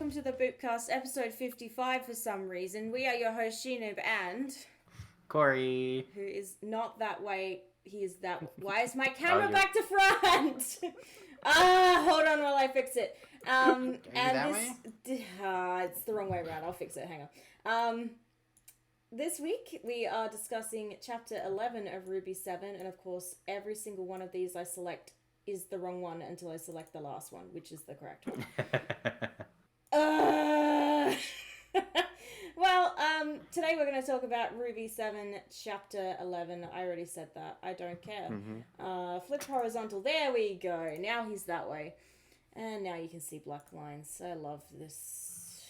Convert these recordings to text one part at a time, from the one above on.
welcome to the Boopcast, episode 55 for some reason. We are your host, SheNoob, and... Cory. Who is not that way, he is that... Why is my Oh, camera you're- back to front? Hold on while I fix it. Are you that way? It's the wrong way around, I'll fix it, hang on. This week, we are discussing chapter 11 of Ruby 7, and of course, every single one of these I select is the wrong one until I select the last one, which is the correct one. Well, today we're going to talk about Ruby 7, chapter 11. I already said that. I don't care. Flip horizontal. There we go. Now he's that way. And now you can see black lines. I love this.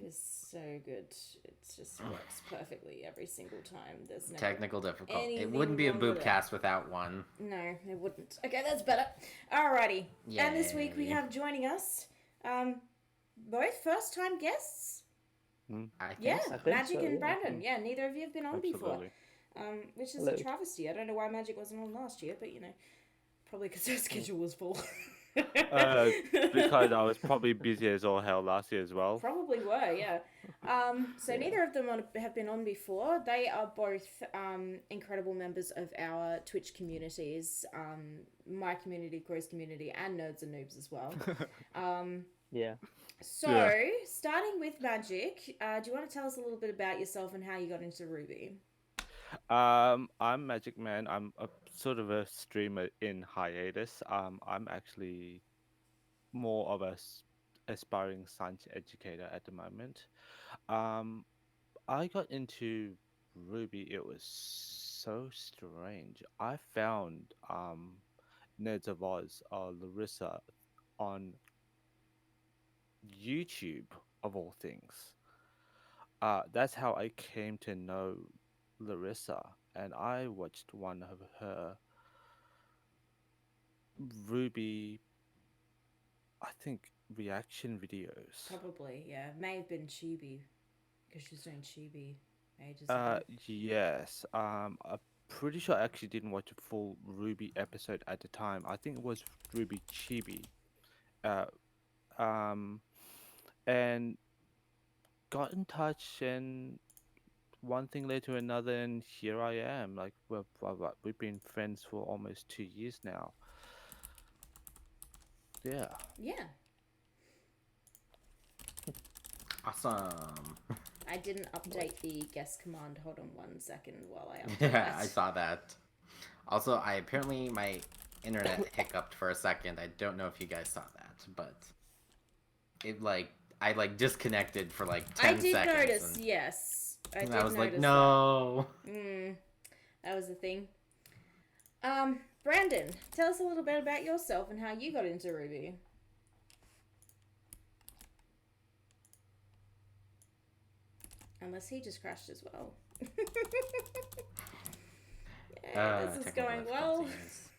It's so good. It just works perfectly every single time. There's no Technical difficulty. It anything wouldn't be a wrong with it. Boopcast without one. No, it wouldn't. Okay, that's better. Alrighty. And this week we Yay. have joining us both first-time guests. I think Yeah, so. Magic so, and yeah. Brandon. Yeah, neither of you have been on before. Absolutely. Which is Hello. a travesty. I don't know why Magic wasn't on last year, but you know, probably because her schedule was full. Because I was probably busy as all hell last year as well. Probably were, yeah. So neither of them have been on before. They are both incredible members of our Twitch communities, my community, Cory's community, and Nerds and Noobs as well. Yeah. So, Yeah. starting with Magic, do you want to tell us a little bit about yourself and how you got into Ruby? I'm Majickman. I'm a sort of a streamer in hiatus. I'm actually more of a aspiring science educator at the moment. Um, I got into Ruby. It was so strange. I found Nerds of Oz or Larissa on YouTube of all things. That's how I came to know Larissa, and I watched one of her Ruby, I think, reaction videos. Probably, yeah. May have been Chibi, because she was doing Chibi ages ago. Yes. I'm pretty sure I actually didn't watch a full Ruby episode at the time. I think it was Ruby Chibi. Uh, and got in touch, and one thing led to another, and here I am. Like, we've been friends for almost 2 years now. Yeah. Yeah. Awesome. I didn't update the guest command. Hold on 1 second while I update Yeah, that. I saw that. Also, apparently my internet hiccuped for a second. I don't know if you guys saw that, but I disconnected for like 10 I did seconds. notice, and yes. I did I was like, notice no. that. That was the thing. Brandon, tell us a little bit about yourself and how you got into Ruby. Unless he just crashed as well. Yeah, this is Technical going well. difficulties.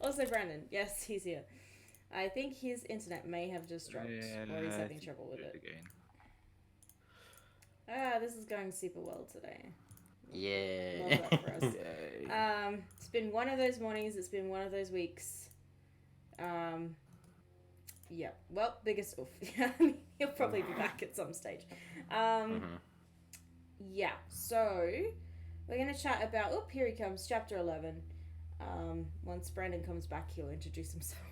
Also, Brandon, yes, he's here. I think his internet may have just dropped, or he's having trouble with it. Again. This is going super well today. Yeah. Love that for us. Yay. It's been one of those mornings. It's been one of those weeks. Yeah. Well, biggest oof. He'll probably be back at some stage. Yeah. So we're gonna chat about. Oh, here he comes. Chapter 11. Once Brandon comes back, he'll introduce himself.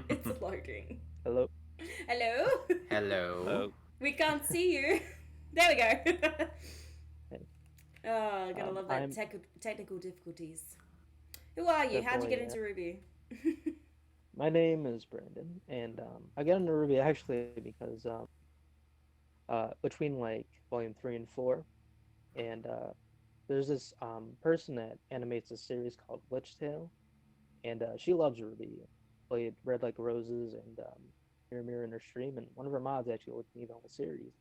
It's loading. Hello. Hello. Hello. Hello. We can't see you. There we go. Oh, gotta love that. I'm- Technical difficulties. Who are you? How'd you Definitely, get yeah. into Ruby? My name is Brandon, and I got into Ruby actually because between like volume 3 and 4, and there's this person that animates a series called Witch Tale, and she loves Ruby. Played Red Like Roses and Mirror Mirror in her stream, and one of her mods actually looked me on the series.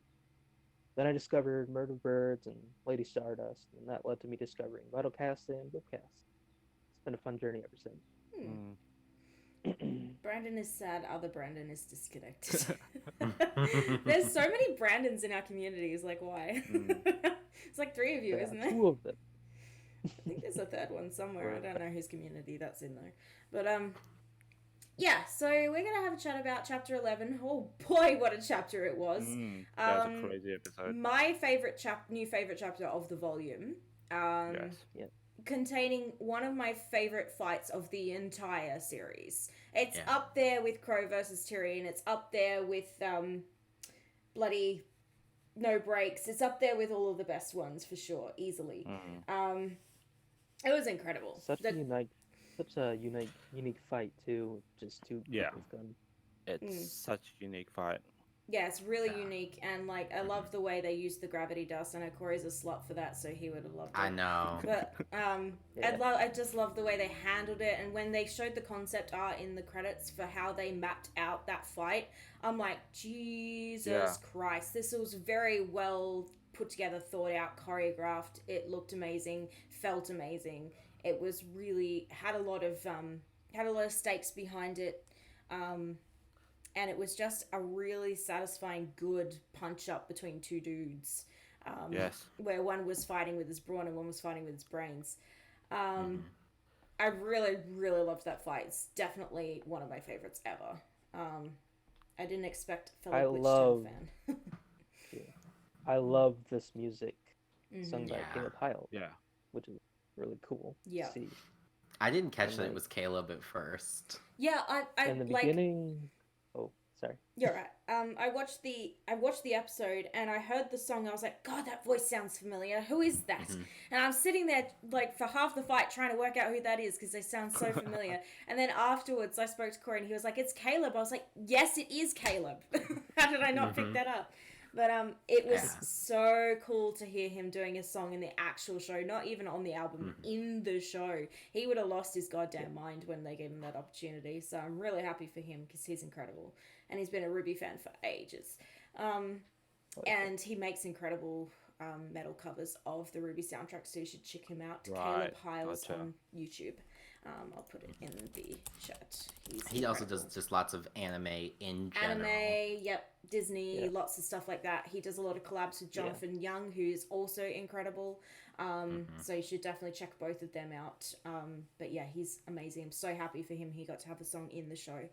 Then I discovered Murder Birds and Lady Stardust, and that led to me discovering Vitalcast and Boopcast. It's been a fun journey ever since. Brandon is sad. Other Brandon is disconnected. There's so many Brandons in our community. It's like, why? It's like 3 of you, There are isn't there? 2 of them. I think there's a third one somewhere. I don't know whose community that's in though. But yeah, so we're gonna have a chat about chapter 11. Oh boy, what a chapter it was! That's a crazy episode. My favorite new favorite chapter of the volume. Yes. Yeah. Containing one of my favorite fights of the entire series. It's Yeah. up there with Crow versus Tyrion. It's up there with bloody No Breaks. It's up there with all of the best ones for sure, easily. It was incredible. Such a unique fight too. Just two Yeah. with gun. It's such a unique fight. Yeah, it's really Yeah. unique, and like I love the way they used the gravity dust. I know Cory's a slut for that, so he would have loved it. I know. But Yeah. I just love the way they handled it, and when they showed the concept art in the credits for how they mapped out that fight, I'm like, Jesus Christ, this was very well put together, thought out, choreographed. It looked amazing, felt amazing. It was really had a lot of stakes behind it. And it was just a really satisfying, good punch up between two dudes. Yes. Where one was fighting with his brawn and one was fighting with his brains. I really, really loved that fight. It's definitely one of my favorites ever. I didn't expect a fellow Witchtown fan. I love this music sung by Yeah. Caleb Heil, Yeah. which is really cool Yeah. to see. I didn't catch that it like- was Caleb at first. Yeah, I In the like. beginning, sorry. You're right. I watched the episode and I heard the song. I was like, God, that voice sounds familiar. Who is that? And I'm sitting there like for half the fight trying to work out who that is because they sound so familiar. And then afterwards, I spoke to Cory and he was like, "It's Caleb." I was like, "Yes, it is Caleb." How did I not pick that up? But it was so cool to hear him doing a song in the actual show, not even on the album, in the show. He would have lost his goddamn mind when they gave him that opportunity. So I'm really happy for him because he's incredible. And he's been a Ruby fan for ages. And he makes incredible metal covers of the Ruby soundtrack, so you should check him out. Right, Caleb Hiles gotcha. on YouTube. I'll put it in the chat. He also does just lots of anime in general. Anime, yep, Disney, Yeah. lots of stuff like that. He does a lot of collabs with Jonathan Young, who's also incredible. So you should definitely check both of them out. But yeah, he's amazing. I'm so happy for him. He got to have a song in the show.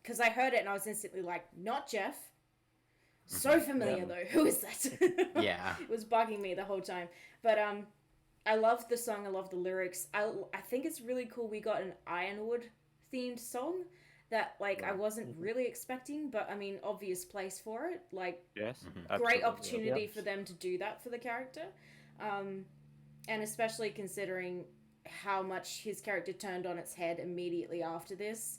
Because I heard it and I was instantly like, not Jeff. So familiar though. Who is that? Yeah. It was bugging me the whole time. But I love the song. I love the lyrics. I think it's really cool. We got an Ironwood themed song that I wasn't really expecting, but I mean, obvious place for it. Like, Yes. great absolutely. opportunity Yep. for them to do that for the character. And especially considering how much his character turned on its head immediately after this.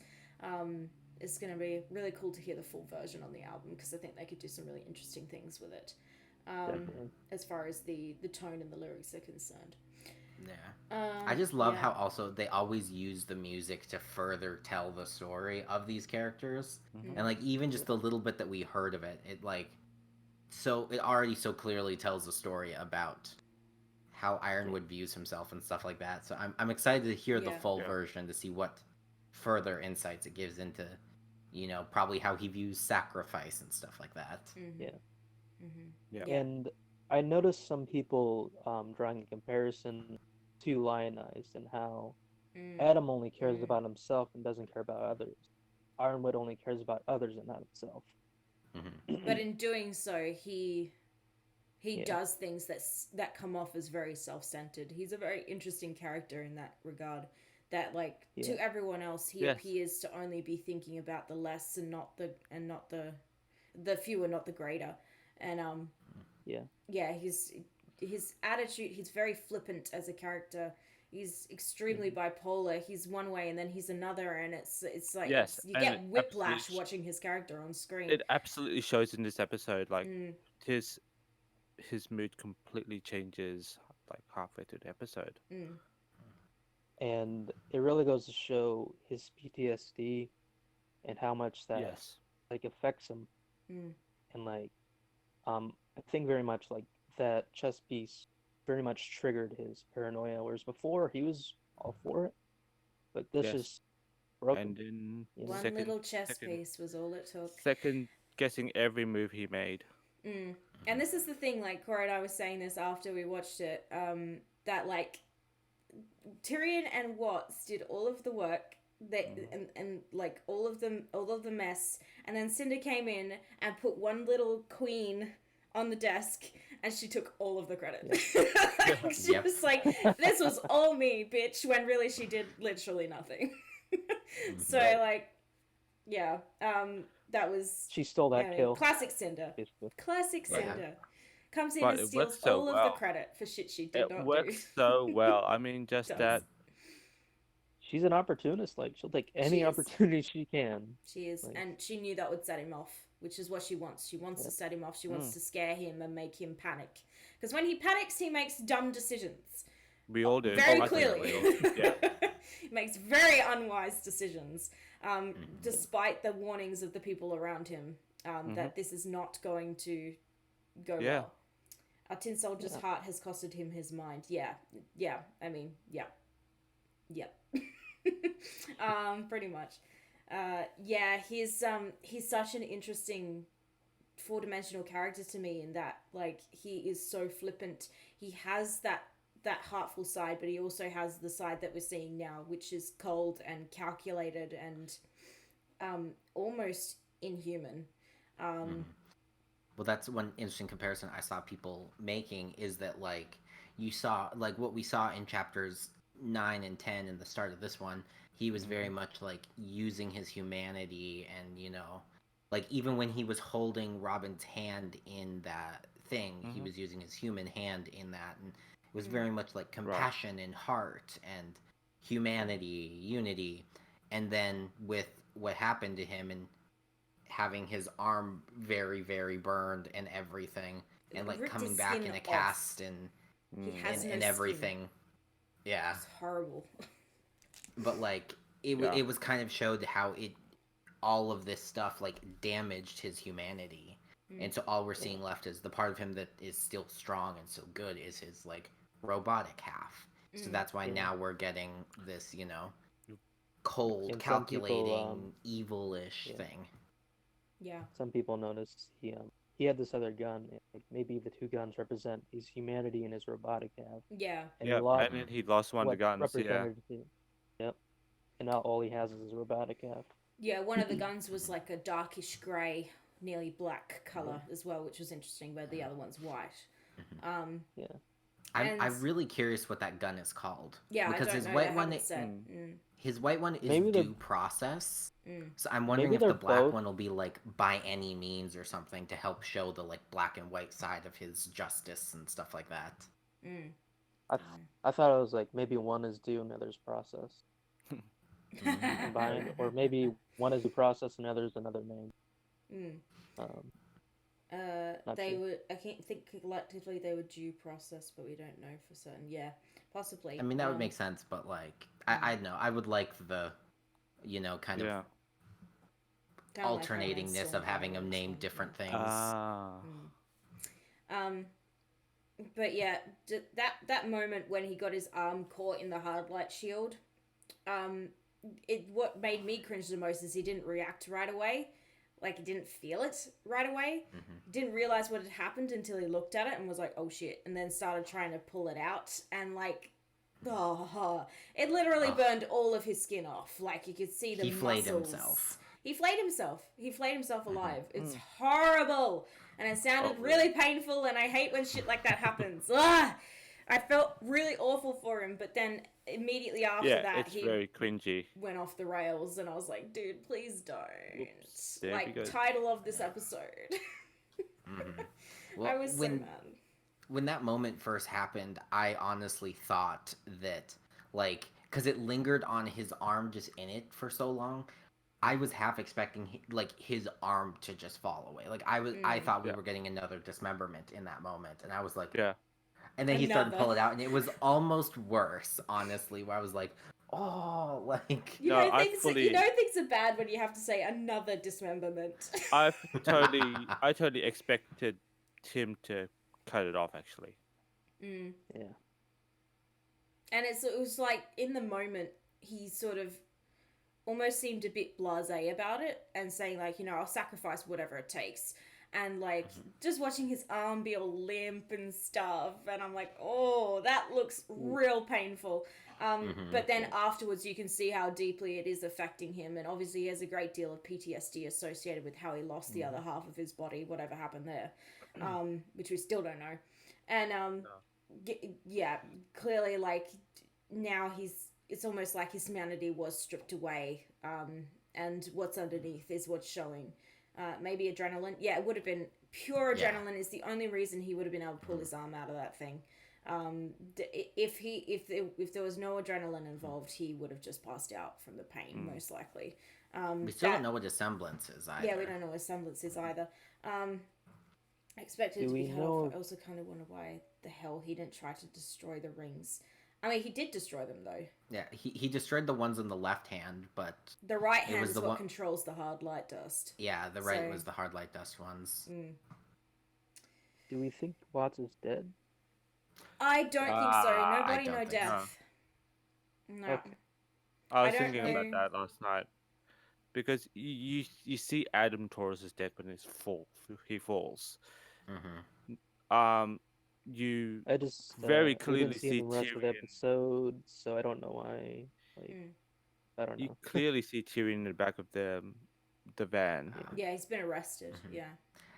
It's going to be really cool to hear the full version on the album because I think they could do some really interesting things with it. Definitely. As far as the tone and the lyrics are concerned. Yeah. I just love how also they always use the music to further tell the story of these characters. And even just the little bit that we heard of it, it already so clearly tells the story about how Ironwood views himself and stuff like that. So I'm excited to hear the full version to see what further insights it gives into, probably how he views sacrifice and stuff like that. Yeah. And I noticed some people drawing a comparison to Lionized and how Adam only cares about himself and doesn't care about others. Ironwood only cares about others and not himself. But in doing so, he does things that come off as very self-centered. He's a very interesting character in that regard. That to everyone else, he appears to only be thinking about the less and not the fewer, not the greater. And his attitude, he's very flippant as a character. He's extremely bipolar. He's one way and then he's another, and it's like you get whiplash watching his character on screen. It absolutely shows in this episode. His mood completely changes halfway through the episode. And it really goes to show his PTSD and how much that affects him. And I think very much that chess piece very much triggered his paranoia, whereas before he was all for it, but this just broke him. And then One little chess piece was all it took. Second guessing every move he made. And this is the thing, Cory and I was saying this after we watched it, that Tyrion and Watts did all of the work and like all of the mess, and then Cinder came in and put one little queen on the desk, and she took all of the credit. She was like, "This was all me, bitch," when really she did literally nothing. So like, yeah, that was She stole that kill. Classic Cinder. Basically. Classic Cinder. Comes in But and it steals worked so all of well. the credit for shit she did not It do. works so well. I mean, just Does. that. She's an opportunist. Like, she'll take any She is. opportunity she can. She is, Like, and she knew that would set him off, which is what she wants. She wants to set him off. She wants to scare him and make him panic. Because when he panics, he makes dumb decisions. We all do. Very I think clearly. we all do. Yeah. He makes very unwise decisions, despite the warnings of the people around him that this is not going to go well. Our tin soldier's heart has costed him his mind. Yeah. I mean, yeah. Pretty much. He's such an interesting four-dimensional character to me in that, like, he is so flippant. He has that heartful side, but he also has the side that we're seeing now, which is cold and calculated and almost inhuman. Well, that's one interesting comparison I saw people making, is that, like, you saw, like, what we saw in chapters 9 and 10 in the start of this one, he was very much, like, using his humanity, and, you know, like, even when he was holding Robin's hand in that thing, he was using his human hand in that, and it was very much, like, compassion and heart and humanity, unity, and then with what happened to him and having his arm very, very burned and everything, and, like, coming back in a cast and everything. Yeah. It's horrible. But, like, it was kind of showed how all of this stuff, like, damaged his humanity. And so all we're seeing left is the part of him that is still strong and still good is his, like, robotic half. So that's why now we're getting this, you know, cold, calculating, evil-ish thing. Yeah. Some people noticed he had this other gun. Like, maybe the two guns represent his humanity and his robotic half. Yeah. And And then he lost one of the guns. Yep. And now all he has is his robotic half. Yeah, one of the guns was like a darkish grey, nearly black colour as well, which was interesting, but the other one's white. I'm really curious what that gun is called. Yeah, because I don't his know. white one, his white one is due process. So I'm wondering if the black one will be like by any means or something to help show the, like, black and white side of his justice and stuff like that. I thought it was like maybe one is due and the other's process. Combined, or maybe one is due process and the other's another name. They were. I can't think collectively they were due process, but we don't know for certain. Yeah, possibly. I mean, that would make sense, but, like, I know I would like the, you know, kind of alternatingness of having them name different things. But yeah, that moment when he got his arm caught in the hard light shield, what made me cringe the most is he didn't react right away. Like, he didn't feel it right away. Didn't realize what had happened until he looked at it and was like, oh shit, and then started trying to pull it out, and, like, it literally burned all of his skin off. Like, you could see the muscles. He flayed himself alive. It's horrible, and it sounded really painful, and I hate when shit like that happens. I felt really awful for him, but then immediately after that, he very cringy. Went off the rails, and I was like, dude, please don't. Like, title of this episode. Well, I was so mad. When that moment first happened, I honestly thought that, like, because it lingered on his arm just in it for so long, I was half expecting, like, his arm to just fall away. Like, I thought we were getting another dismemberment in that moment, and I was like, and then he started to pull it out, and it was almost worse, honestly, where I was like, oh, like... You know things are bad when you have to say another dismemberment. I totally expected him to cut it off, actually. Yeah. And it was like, in the moment, he sort of almost seemed a bit blasé about it, and saying, like, you know, I'll sacrifice whatever it takes. And, like, just watching his arm be all limp and stuff, and I'm like, oh, that looks real painful. But then afterwards you can see how deeply it is affecting him, and obviously he has a great deal of PTSD associated with how he lost the other half of his body, whatever happened there, which we still don't know. And yeah, clearly, like, now it's almost like his humanity was stripped away, and what's underneath is what's showing. Maybe adrenaline. Yeah, it would have been pure adrenaline is the only reason he would have been able to pull his arm out of that thing. If there was no adrenaline involved, he would have just passed out from the pain, most likely. We still don't know what his semblance is either. Yeah, we don't know what his semblance is either. I expected it to be cut off. I also kind of wonder why the hell he didn't try to destroy the rings. I mean, he did destroy them, though. Yeah, he destroyed the ones in the left hand, but... The right hand is what controls the hard light dust. Yeah, the right was the hard light dust ones. Do we think Watts is dead? I don't think so. Nobody know death. No. Okay. I was thinking about that last night. Because you see Adam Taurus' death when he falls. You I just very clearly see the rest of the episode, so I don't know why. I don't know. You clearly see Tyrion in the back of the van. Yeah, he's been arrested. Yeah,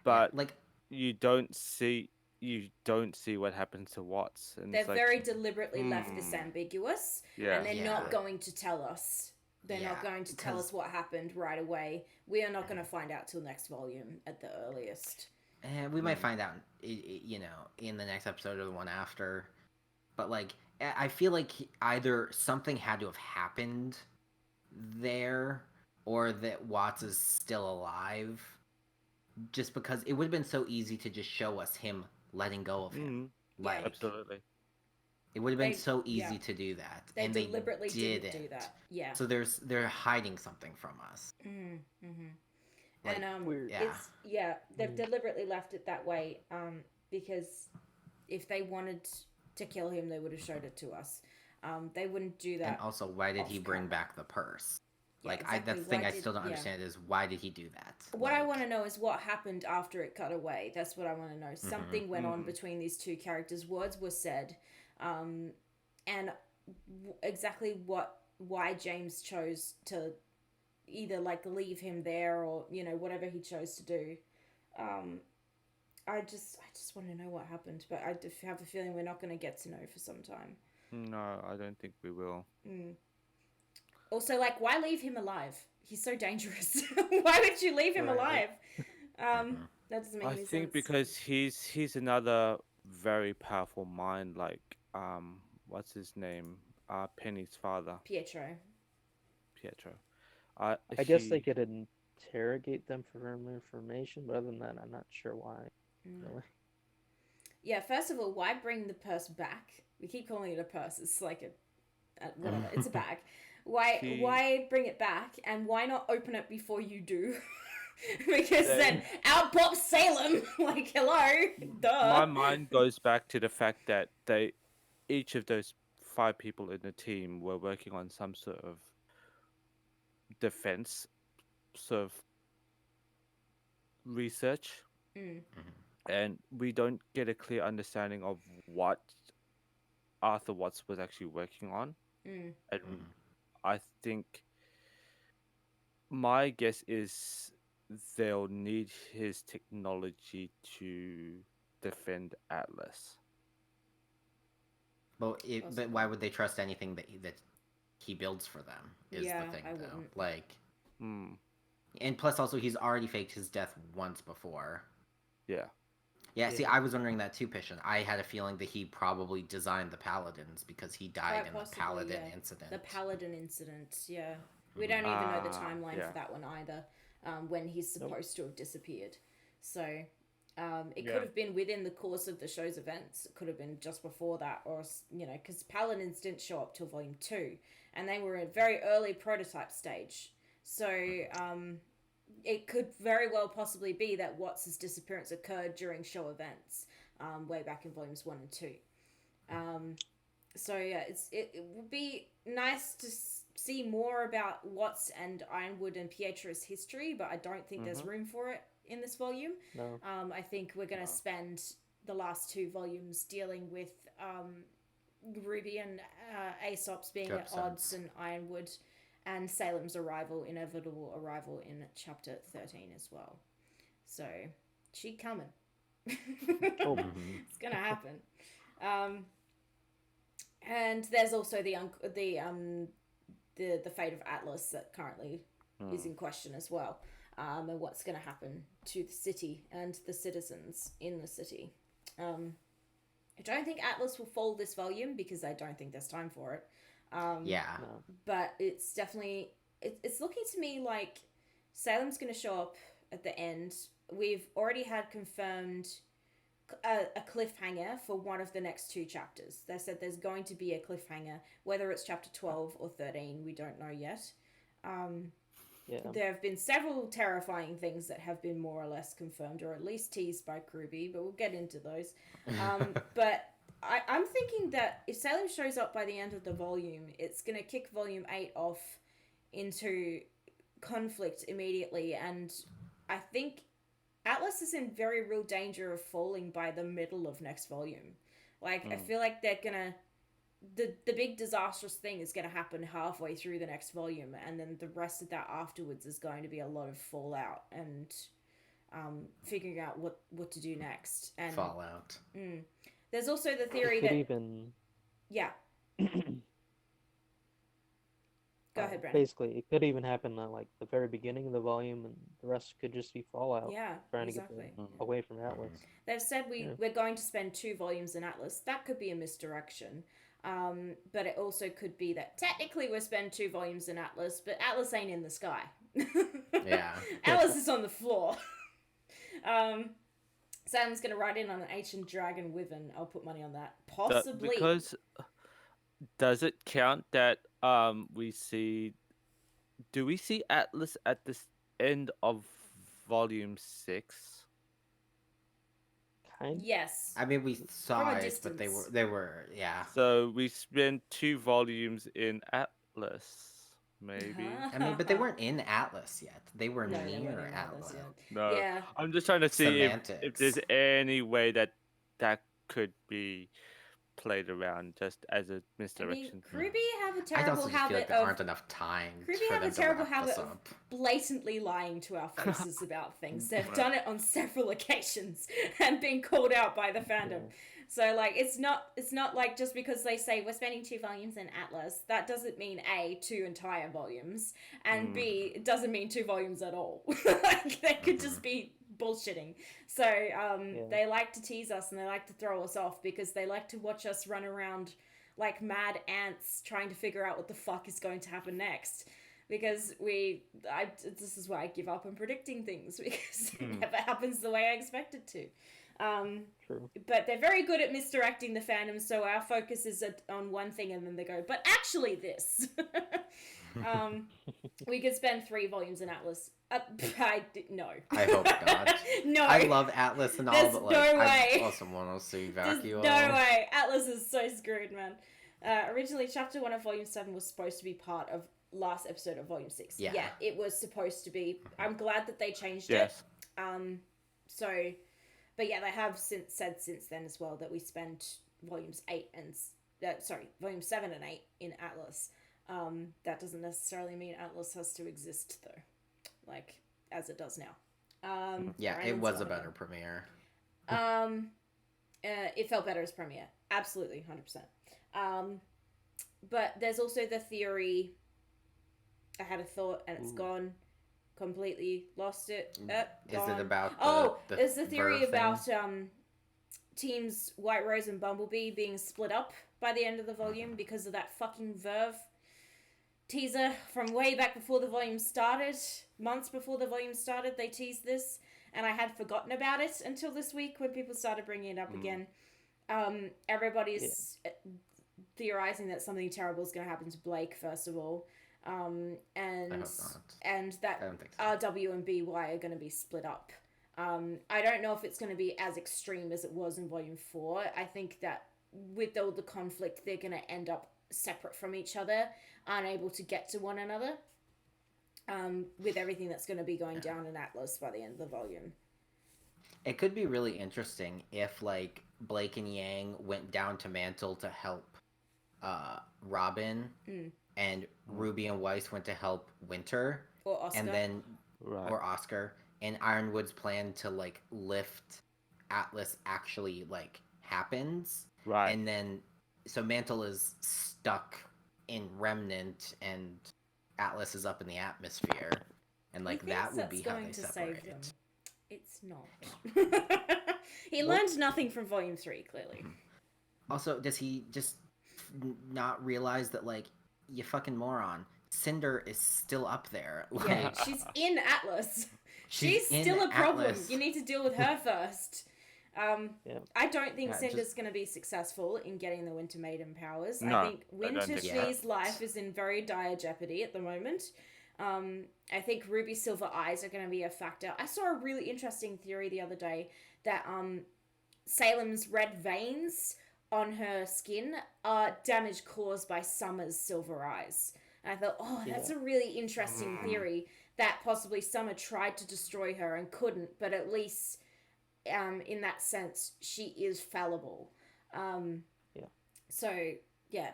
but like you don't see what happens to Watts. And they've very deliberately left this ambiguous, and they're not going to tell us. They're not going to tell us what happened right away. We are not going to find out till next volume at the earliest. And we might find out, in the next episode or the one after. But, like, I feel like either something had to have happened there, or that Watts is still alive. Just because it would have been so easy to just show us him letting go of him. Like, absolutely. It would have been so easy to do that. They and deliberately didn't do that. Yeah. So they're hiding something from us. Like, and weird. They've deliberately left it that way, because if they wanted to kill him, they would have showed it to us. They wouldn't do that. And also, why did he bring back the purse? Yeah, like, exactly. That's the thing I still don't understand is why did he do that? What I want to know is what happened after it cut away. That's what I want to know. Something went on between these two characters. Words were said, and exactly why James chose to either like leave him there or whatever he chose to do. I just want to know what happened, but I have a feeling we're not going to get to know for some time. No, I don't think we will. Also, like, why leave him alive? He's so dangerous. Why would you leave him alive? That doesn't make any sense. I think because he's another very powerful mind, like what's his name? Penny's father. Pietro. I guess they could interrogate them for more information, but other than that, I'm not sure why. Really. Yeah, first of all, why bring the purse back? We keep calling it a purse. It's like whatever. It's a bag. Why bring it back, and why not open it before you do? Because then out pops Salem. Like, hello, duh. My mind goes back to the fact that each of those 5 people in the team were working on some sort of defense sort of research, and we don't get a clear understanding of what Arthur Watts was actually working on. And I think my guess is they'll need his technology to defend Atlas. But why would they trust anything that he builds for them? Is the thing, though. Wouldn't. Like, and plus, also, he's already faked his death once before. Yeah. See, I was wondering that too, Pishin. I had a feeling that he probably designed the Paladins because he died in the Paladin incident. The Paladin incident, yeah. We don't even know the timeline for that one either, when he's supposed to have disappeared. So, it could have been within the course of the show's events. It could have been just before that, or, because Paladins didn't show up till Volume 2, and they were in a very early prototype stage. So, it could very well possibly be that Watts' disappearance occurred during show events, way back in Volumes 1 and 2. So yeah, it would be nice to see more about Watts and Ironwood and Pietro's history, but I don't think there's room for it in this volume. No. I think we're going to spend the last 2 volumes dealing with Ruby and Aesop's being at odds and Ironwood and Salem's inevitable arrival in chapter 13 as well. So, she coming. It's gonna happen. And there's also the fate of Atlas that currently is in question as well, and what's going to happen to the city and the citizens in the city. I don't think Atlas will fall this volume because I don't think there's time for it. But it's definitely it's looking to me like Salem's going to show up at the end. We've already had confirmed a cliffhanger for one of the next 2 chapters. They said there's going to be a cliffhanger. Whether it's chapter 12 or 13, we don't know yet. There have been several terrifying things that have been more or less confirmed, or at least teased by Kruby, but we'll get into those. But I'm thinking that if Salem shows up by the end of the volume, it's going to kick volume 8 off into conflict immediately, and I think Atlas is in very real danger of falling by the middle of next volume. Like, I feel like they're gonna... The big disastrous thing is gonna happen halfway through the next volume, and then the rest of that afterwards is going to be a lot of fallout and figuring out what to do next. And Fallout. There's also the theory that... Yeah. Go ahead, Brandon. Basically, it could even happen at like the very beginning of the volume, and the rest could just be fallout. Yeah, trying to get away from Atlas. They've said we're going to spend 2 volumes in Atlas. That could be a misdirection. But it also could be that technically we're spending 2 volumes in Atlas, but Atlas ain't in the sky. Yeah. Atlas is on the floor. Sam's going to ride in on an ancient dragon wyvern. I'll put money on that. Possibly. Because does it count that we see... Do we see Atlas at the end of volume 6? Kind? Yes. I mean, we saw it, but they were, yeah. So we spent 2 volumes in Atlas, maybe. I mean, but they weren't in Atlas yet. They were near Atlas. No. Yeah. I'm just trying to see if there's any way that could be played around just as a misdirection. I mean, Kruby have a terrible habit feel like there aren't enough time. Kruby have a terrible habit of blatantly lying to our faces about things. They've done it on several occasions and been called out by the fandom. Yeah. So like, it's not like just because they say we're spending 2 volumes in Atlas, that doesn't mean A, 2 entire volumes, and B, it doesn't mean 2 volumes at all. Like, they could just be bullshitting. So they like to tease us and they like to throw us off because they like to watch us run around like mad ants trying to figure out what the fuck is going to happen next. Because this is why I give up on predicting things, because it never happens the way I expect it to. True. But they're very good at misdirecting the fandom, so our focus is on one thing and then they go, but actually this. We could spend 3 volumes in Atlas. No. I hope not. No. I love Atlas and all, There's but like, no way. I also want to see Vacuole. There's no way. Atlas is so screwed, man. Originally, Chapter 1 of Volume 7 was supposed to be part of last episode of Volume 6. Yeah, it was supposed to be. I'm glad that they changed it. But yeah, they have said since then as well that we spend Volumes 7 and 8 in Atlas. That doesn't necessarily mean Atlas has to exist though, like as it does now. It was a better premiere. It felt better as premiere, absolutely, 100%. But there's also the theory. I had a thought and it's gone. Completely lost it. Is it about it's the theory about teams White Rose and Bumblebee being split up by the end of the volume because of that fucking Verve teaser from way back before the volume started. Months before the volume started, they teased this, and I had forgotten about it until this week when people started bringing it up again. Everybody's theorizing that something terrible is going to happen to Blake, first of all. And that RW and BY are going to be split up. I don't know if it's going to be as extreme as it was in Volume 4. I think that with all the conflict, they're going to end up separate from each other, unable to get to one another, with everything that's going to be going down in Atlas by the end of the volume. It could be really interesting if, like, Blake and Yang went down to Mantle to help Robin and Ruby and Weiss went to help Winter, or Oscar, and then Right. or Oscar, and Ironwood's plan to like lift Atlas actually like happens, Right. and then so Mantle is stuck in Remnant, and Atlas is up in the atmosphere, and like that would be how they separate. Save them. It's not. He learned nothing from Volume 3, clearly. Also, does he just not realize that, like, you fucking moron, Cinder is still up there? Like, yeah, she's in Atlas. She's still a problem. Atlas. You need to deal with her first. I don't think Cinder's going to be successful in getting the Winter Maiden powers. No, I think Winter Tree's life is in very dire jeopardy at the moment. I think Ruby's silver eyes are going to be a factor. I saw a really interesting theory the other day that Salem's red veins on her skin are damage caused by Summer's silver eyes. And I thought, that's a really interesting theory, that possibly Summer tried to destroy her and couldn't, but at least in that sense, she is fallible. So, yeah,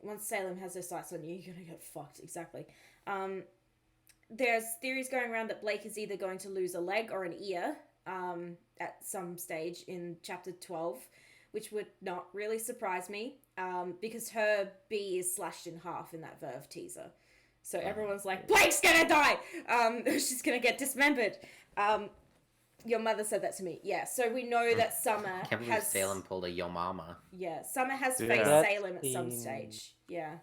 once Salem has her sights on you, you're going to get fucked, exactly. There's theories going around that Blake is either going to lose a leg or an ear at some stage in chapter 12, which would not really surprise me, because her B is slashed in half in that Verve teaser. So everyone's like, Blake's gonna die! She's gonna get dismembered. Your mother said that to me. Yeah, so we know that Summer I can't believe Salem pulled a Yo Mama. Yeah, Summer has faced Salem at some stage. Yeah.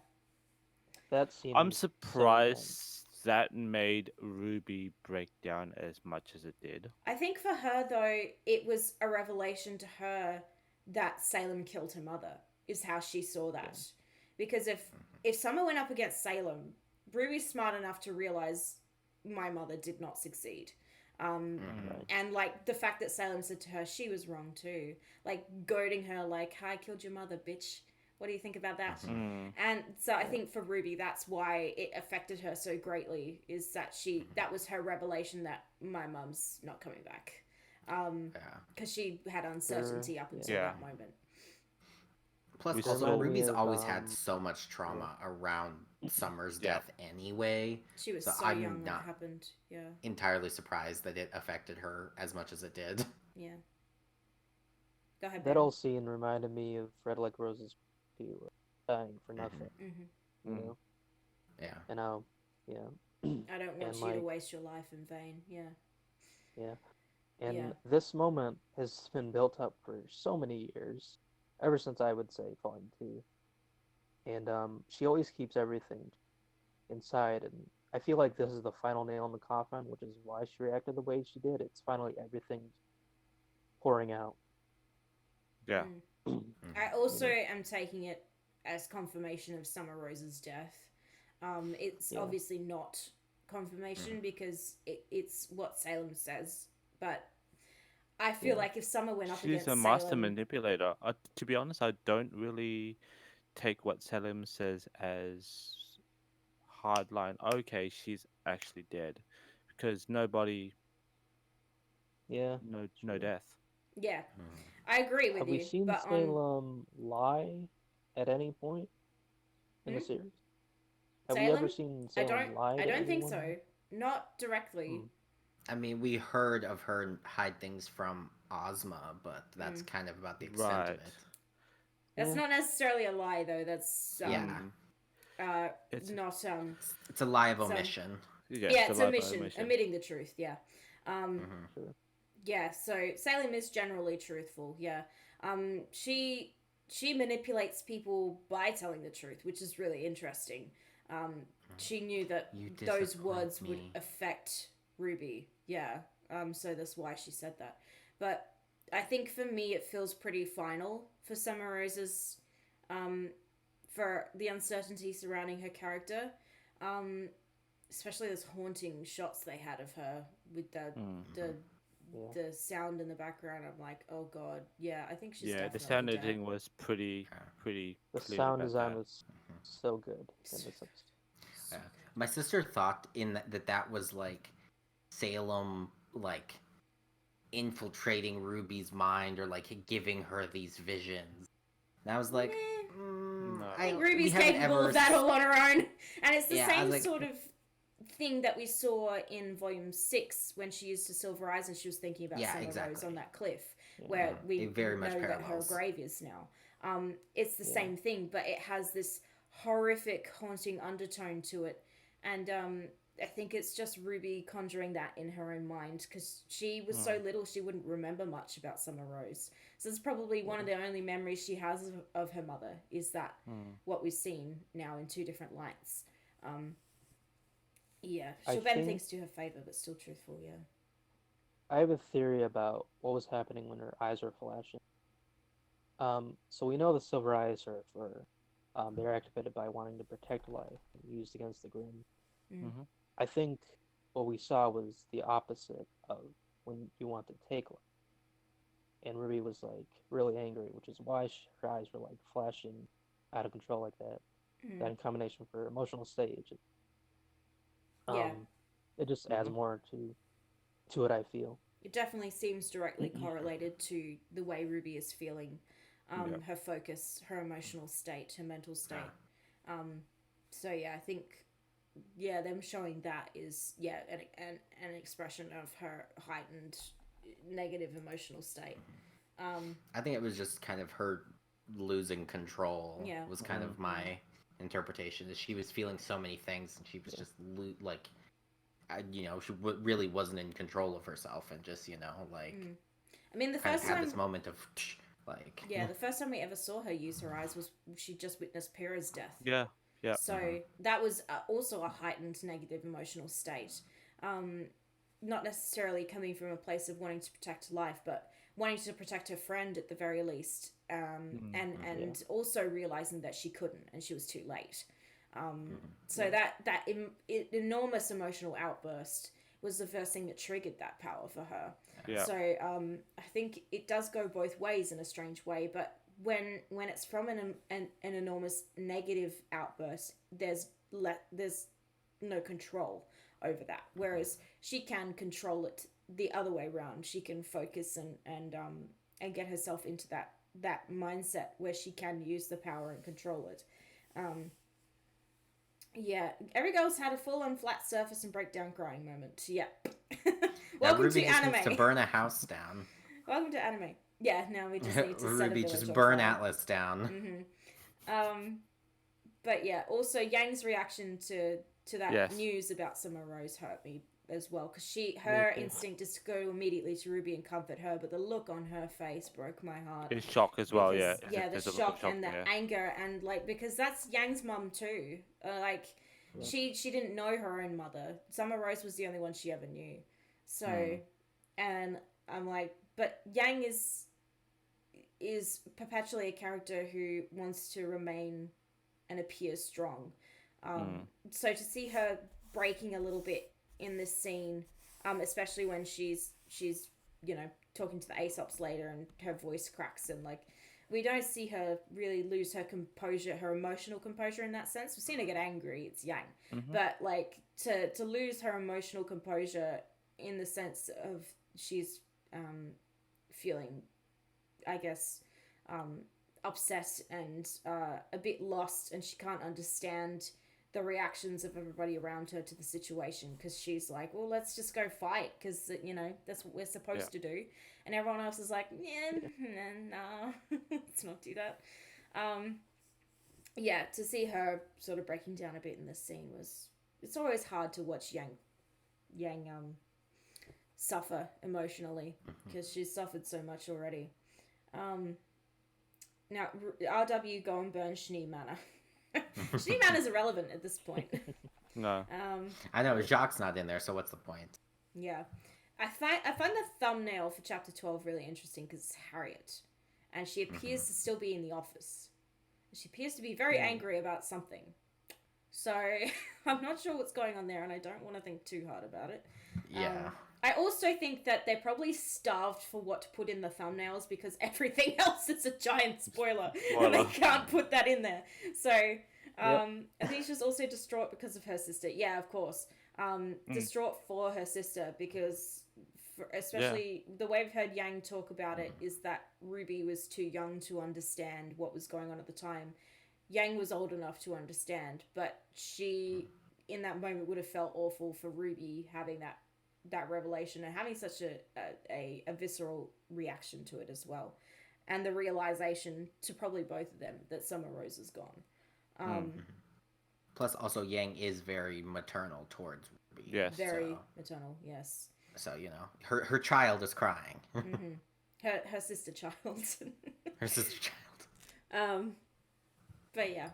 That scene. I'm surprised that made Ruby break down as much as it did. I think for her, though, it was a revelation to her that Salem killed her mother, is how she saw that. Yeah. Because if Summer went up against Salem, Ruby's smart enough to realize my mother did not succeed. And like the fact that Salem said to her she was wrong too, like goading her like, I killed your mother, bitch, what do you think about that? And so I think for Ruby, that's why it affected her so greatly, is that that was her revelation that my mum's not coming back, because she had uncertainty up until that moment. Plus, also, Ruby's always had so much trauma around Summer's death anyway. She was so young when it happened. Yeah. Entirely surprised that it affected her as much as it did. Yeah. Go ahead. That whole scene reminded me of Red Like Rose's dying for nothing. You know? Yeah. And how, I don't want you to waste your life in vain. Yeah. Yeah. And this moment has been built up for so many years. Ever since, I would say, Volume 2. And she always keeps everything inside. And I feel like this is the final nail in the coffin, which is why she reacted the way she did. It's finally everything pouring out. Yeah. I also am taking it as confirmation of Summer Rose's death. It's obviously not confirmation because it's what Salem says. But I feel like if Summer went up against Salem... She's a master manipulator. To be honest, I don't really take what Salem says as hardline. Okay, she's actually dead. Because nobody... Yeah. No death. Yeah. I agree with you. Have we seen Salem lie at any point in the series? Have we ever seen Salem lie? I don't think so. Not directly. I mean, we heard of her hide things from Ozma, but that's kind of about the extent of it. That's not necessarily a lie, though. That's it's not it's a lie of omission. It's omission, omitting the truth. Yeah. Yeah. So Salem is generally truthful. Yeah. She manipulates people by telling the truth, which is really interesting. She knew that those words would affect Ruby. Yeah. So that's why she said that. But I think for me, it feels pretty final for Summer Rose's, for the uncertainty surrounding her character. Especially those haunting shots they had of her with the sound in the background. I'm like, oh god, I think she's definitely the sound dead. editing was pretty. The sound design was so good. My sister thought that was like Salem like infiltrating Ruby's mind or like giving her these visions. And I was like, I think Ruby's capable of that all on her own. And it's the same like... sort of thing that we saw in Volume 6 when she used her silver eyes and she was thinking about Summer Rose on that cliff, where we very much know that her grave is now. It's the same thing, but it has this horrific, haunting undertone to it. And I think it's just Ruby conjuring that in her own mind, because she was so little she wouldn't remember much about Summer Rose. So it's probably one of the only memories she has of her mother, is that what we've seen now in 2 different lights. She'll bend things to her favor, but still truthful, I have a theory about what was happening when her eyes were flashing. So we know the silver eyes are for, they're activated by wanting to protect life and used against the Grimm. Mm-hmm. I think what we saw was the opposite of when you want to take life. And Ruby was like really angry, which is why her eyes were like flashing out of control like that. That in combination for emotional stage. It just adds more to it, I feel. It definitely seems directly correlated to the way Ruby is feeling, her focus, her emotional state, her mental state. So I think them showing that is an expression of her heightened negative emotional state. I think it was just kind of her losing control. Was kind of my interpretation, is she was feeling so many things and she was just she really wasn't in control of herself, and just I mean, the first time had this moment of the first time we ever saw her use her eyes was she just witnessed Pyrrha's death. So that was also a heightened negative emotional state, not necessarily coming from a place of wanting to protect life, but wanting to protect her friend at the very least, and also realizing that she couldn't and she was too late. So that enormous emotional outburst was the first thing that triggered that power for her. So I think it does go both ways in a strange way, but when it's from an enormous negative outburst, there's no control over that, whereas she can control it the other way around. She can focus and get herself into that mindset where she can use the power and control it. Every girl's had a full-on flat surface and breakdown crying moment. Welcome to anime. Needs to burn a house down. Welcome to anime. Now we just need to Ruby just burn Atlas down. But also Yang's reaction to that news about Summer Rose hurt me as well, because her instinct is to go immediately to Ruby and comfort her, but the look on her face broke my heart. In shock as well, because, the shock and the anger, and because that's Yang's mum too. She didn't know her own mother. Summer Rose was the only one she ever knew. So, and I'm like, but Yang is perpetually a character who wants to remain and appear strong. So to see her breaking a little bit in this scene, especially when she's talking to the Aesops later and her voice cracks, and we don't see her really lose her composure, her emotional composure in that sense. We've seen her get angry, it's Yang. But to lose her emotional composure in the sense of she's feeling, I guess, upset and a bit lost, and she can't understand the reactions of everybody around her to the situation, because she's like, well, let's just go fight, because that's what we're supposed to do, and everyone else is like, no, let's not do that. To see her sort of breaking down a bit in this scene it's always hard to watch Yang suffer emotionally, because she's suffered so much already. Now RW, go and burn SheNoob Manor. SheNoob Manor's irrelevant at this point. No. I know Jacques not in there, so what's the point? I find the thumbnail for chapter 12 really interesting, because it's Harriet, and she appears to still be in the office. She appears to be very angry about something. So I'm not sure what's going on there, and I don't want to think too hard about it. I also think that they're probably starved for what to put in the thumbnails, because everything else is a giant spoiler. And they can't put that in there. So I think she's also distraught because of her sister. Yeah, of course. Distraught for her sister, because especially the way we've heard Yang talk about it is that Ruby was too young to understand what was going on at the time. Yang was old enough to understand, but she in that moment would have felt awful for Ruby having that revelation and having such a visceral reaction to it as well, and the realization to probably both of them that Summer Rose is gone. Plus, also Yang is very maternal towards Ruby. Yes, very maternal. Yes. So her child is crying. Her sister child. Her sister child. But yeah,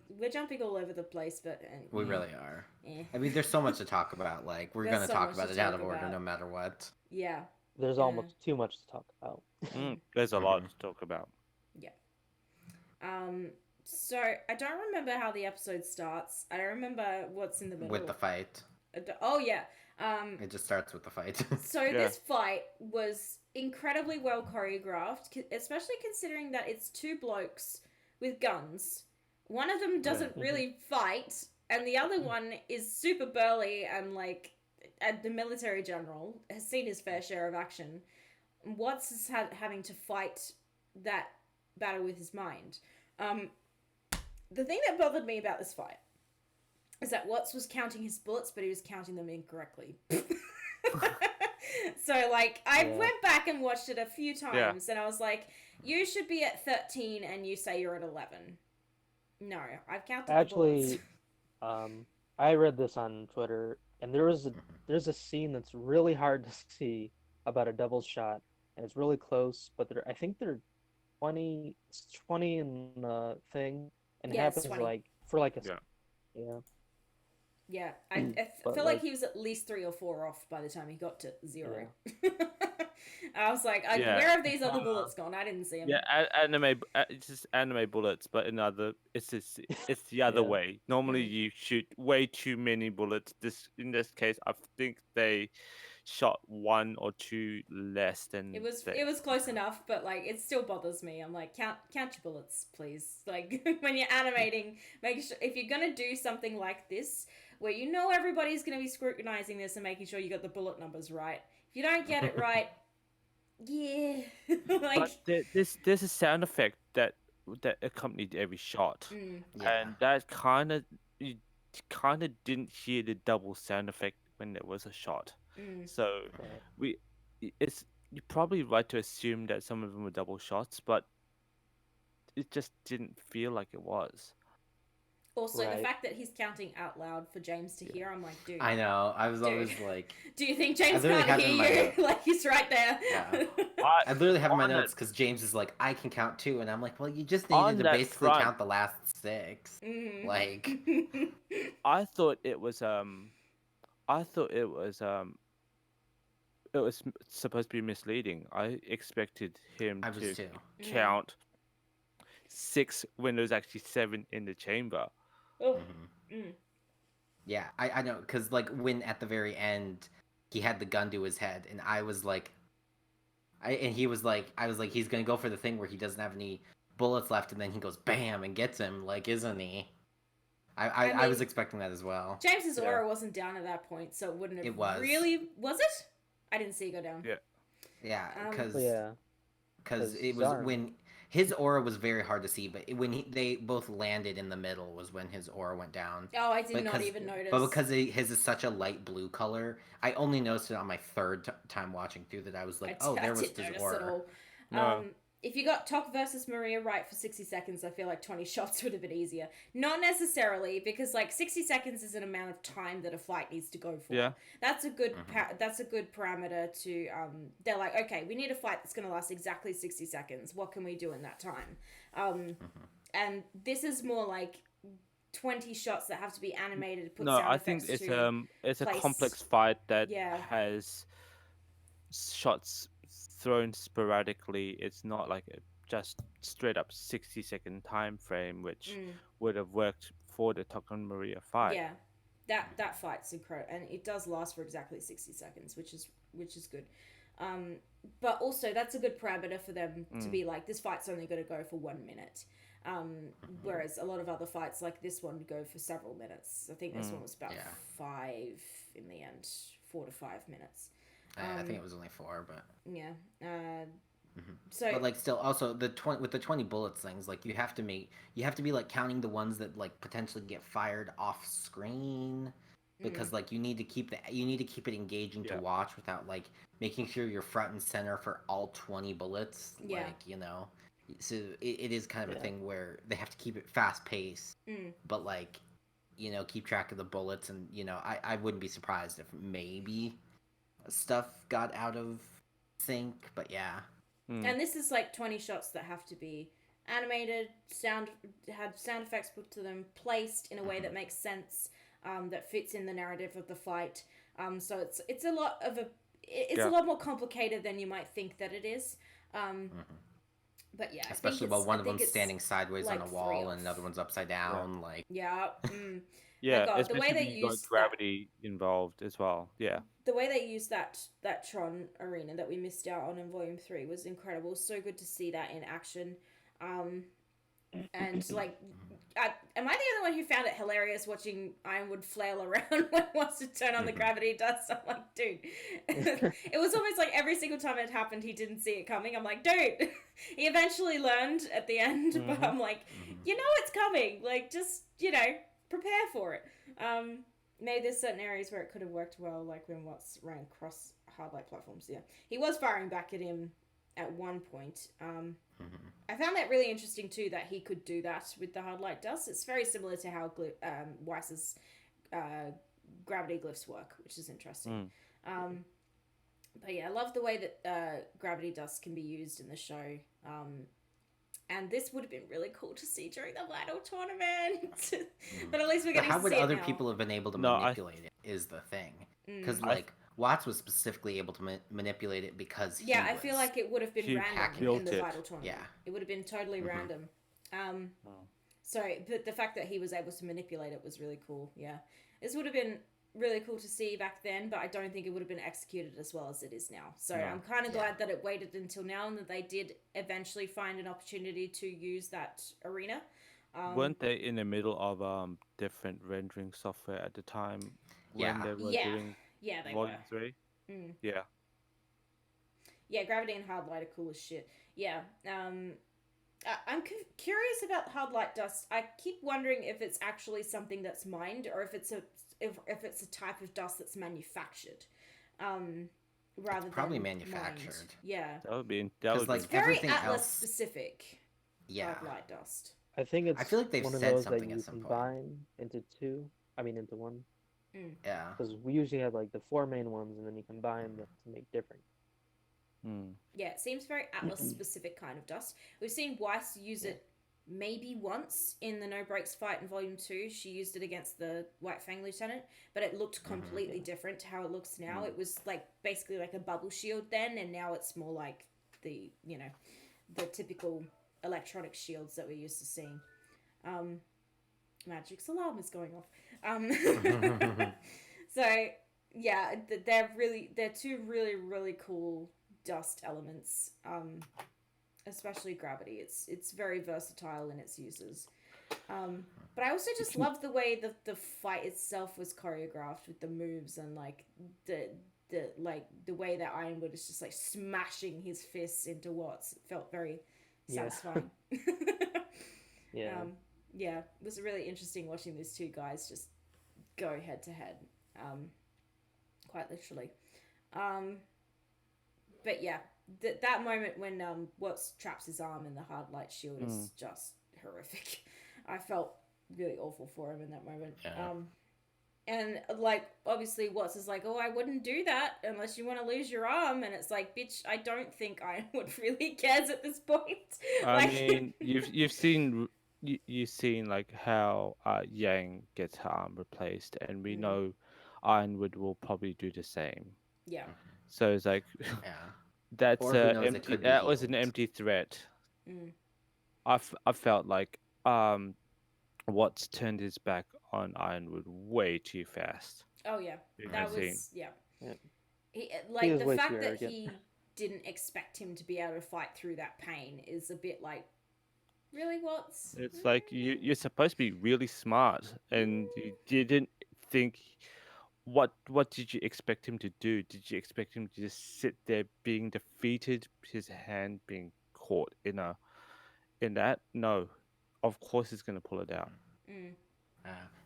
we're jumping all over the place, but we really are. I mean, there's so much to talk about. Like, we're gonna talk about it out of order, no matter what. Yeah. There's almost too much to talk about. There's a lot to talk about. Yeah. So I don't remember how the episode starts. I remember what's in the middle. With the fight. Oh yeah. It just starts with the fight. So this fight was incredibly well choreographed, especially considering that it's two blokes with guns. One of them doesn't really fight, and the other one is super burly and like the military general has seen his fair share of action. Watts is having to fight that battle with his mind. The thing that bothered me about this fight is that Watts was counting his bullets, but he was counting them incorrectly. So, like, I went back and watched it a few times, and I was like, you should be at 13, and you say you're at 11. No, I've counted the bullets. I read this on Twitter, and there's a scene that's really hard to see about a double shot, and it's really close, but I think they're 20 in the thing, and it happens 20. like for like a Yeah, I feel like he was at least 3 or 4 off by the time he got to 0. Yeah. I was like, where have these other bullets gone? I didn't see them. Yeah, it's just anime bullets, but it's the other way. Normally, you shoot way too many bullets. In this case, I think they shot 1 or 2 less than it was close enough, but like it still bothers me. I'm like, count your bullets, please. Like when you're animating, make sure if you're gonna do something like this, where you know everybody's gonna be scrutinizing this and making sure you got the bullet numbers right. If you don't get it right, like. But there's a sound effect that accompanied every shot, and that you kind of didn't hear the double sound effect when there was a shot. So you're probably right to assume that some of them were double shots, but it just didn't feel like it was. Also, the fact that he's counting out loud for James to hear, I'm like, dude. I know. I was always like... Do you think James can't hear you? Like, he's right there. Yeah. I literally have in my notes because James is like, I can count too. And I'm like, well, you just needed to basically count the last 6. Like... I thought it was supposed to be misleading. I expected him to count 6 when there was actually 7 in the chamber. Yeah, I know, because like when at the very end he had the gun to his head, and I was like, I was like, he's gonna go for the thing where he doesn't have any bullets left, and then he goes bam and gets him, like, isn't he? I was expecting that as well. James's aura wasn't down at that point, so it wouldn't have. It was. Really? Was it? I didn't see it go down. Yeah, because it was when his aura was very hard to see, but when they both landed in the middle was when his aura went down. Oh, I did not even notice. But because his is such a light blue color, I only noticed it on my third time watching through that I was like, there was his aura. No. If you got Tok versus Maria right for 60 seconds, I feel like 20 shots would have been easier. Not necessarily, because like 60 seconds is an amount of time that a fight needs to go for. Yeah. That's a good that's a good parameter to they're like, okay, we need a fight that's going to last exactly 60 seconds. What can we do in that time? And this is more like 20 shots that have to be animated. I think it's a complex fight that has shots thrown sporadically. It's not like a just straight up 60-second time frame, which would have worked for the Tok and Maria fight. Yeah, that fight's incredible, and it does last for exactly 60 seconds, which is good. But also that's a good parameter for them to be like, this fight's only going to go for 1 minute. Whereas a lot of other fights like this one go for several minutes. I think this one was about 5 in the end, 4 to 5 minutes. I think it was only 4, but... Yeah. So, but like still also the 20 with the 20 bullets things, like you have to be like counting the ones that like potentially get fired off screen, because like you need to keep it engaging to watch without like making sure you're front and center for all 20 bullets. Yeah. Like, so it is kind of a thing where they have to keep it fast paced, but like, keep track of the bullets. And I wouldn't be surprised if maybe stuff got out of sync, but yeah. And this is like 20 shots that have to be animated, had sound effects put to them, placed in a way that makes sense, that fits in the narrative of the fight. So it's a lot of a lot more complicated than you might think that it is. But yeah, especially while one of them's standing sideways on a wall and another one's upside down, like yeah. Yeah, God, especially the way when they you got use gravity involved as well. Yeah. The way they used that Tron arena that we missed out on in Volume 3 was incredible. So good to see that in action. And like, am I the only one who found it hilarious watching Ironwood flail around when he wants to turn on the gravity dust? I'm like, dude. It was almost like every single time it happened, he didn't see it coming. I'm like, dude. He eventually learned at the end, but I'm like, it's coming. Like, just, prepare for it. Maybe there's certain areas where it could have worked well, like when Watts ran across hard light platforms. Yeah, he was firing back at him at one point. I found that really interesting too, that he could do that with the hard light dust. It's very similar to how Weiss's gravity glyphs work, which is interesting. But yeah, I love the way that gravity dust can be used in the show. And this would have been really cool to see during the Vital tournament. But at least we're getting to see it now. How would other people have been able to manipulate it is the thing. Because, Watts was specifically able to manipulate it because I feel like it would have been random in the Vital tournament. Yeah. It would have been totally random. But the fact that he was able to manipulate it was really cool. Yeah. This would have been really cool to see back then, but I don't think it would have been executed as well as it is now. So I'm kind of glad that it waited until now and that they did eventually find an opportunity to use that arena. Weren't they in the middle of different rendering software at the time when they were doing Volume 3? Yeah. Yeah, gravity and hard light are cool as shit. Yeah. I'm curious about hard light dust. I keep wondering if it's actually something that's mined or if it's a type of dust that's manufactured, rather probably than manufactured. Mined. Yeah, it's very Atlas specific. Hard light dust. I think it's. I feel like they've one of said those something that at you some combine into two. I mean, into one. Yeah. Because we usually have like the 4 main ones, and then you combine them to make different. Yeah, it seems very Atlas specific kind of dust. We've seen Weiss use it maybe once in the No Breaks fight in Volume 2. She used it against the White Fang Lieutenant, but it looked completely different to how it looks now. It was like basically like a bubble shield then, and now it's more like the typical electronic shields that we're used to seeing. Magic's alarm is going off. So yeah, they're two really, really cool dust elements, especially gravity. It's very versatile in its uses. But I also just love the way the fight itself was choreographed with the moves and like the way that Ironwood is just like smashing his fists into Watts. It felt very satisfying. It was really interesting watching these two guys just go head to head, quite literally. But yeah, that moment when Watts traps his arm in the hard light shield is just horrific. I felt really awful for him in that moment. And like obviously Watts is like, oh, I wouldn't do that unless you want to lose your arm, and it's like, bitch, I don't think Ironwood really cares at this point. I mean, you've seen like how Yang gets her arm replaced, and we know Ironwood will probably do the same. Yeah. So it's like, that was an empty threat. I felt like Watts turned his back on Ironwood way too fast. Oh yeah, that was He the fact that he didn't expect him to be able to fight through that pain is a bit like, really, Watts? It's like you're supposed to be really smart, and you didn't think what did you expect him to do? Did you expect him to just sit there being defeated, his hand being caught in that? No, of course he's gonna pull it out. Mm.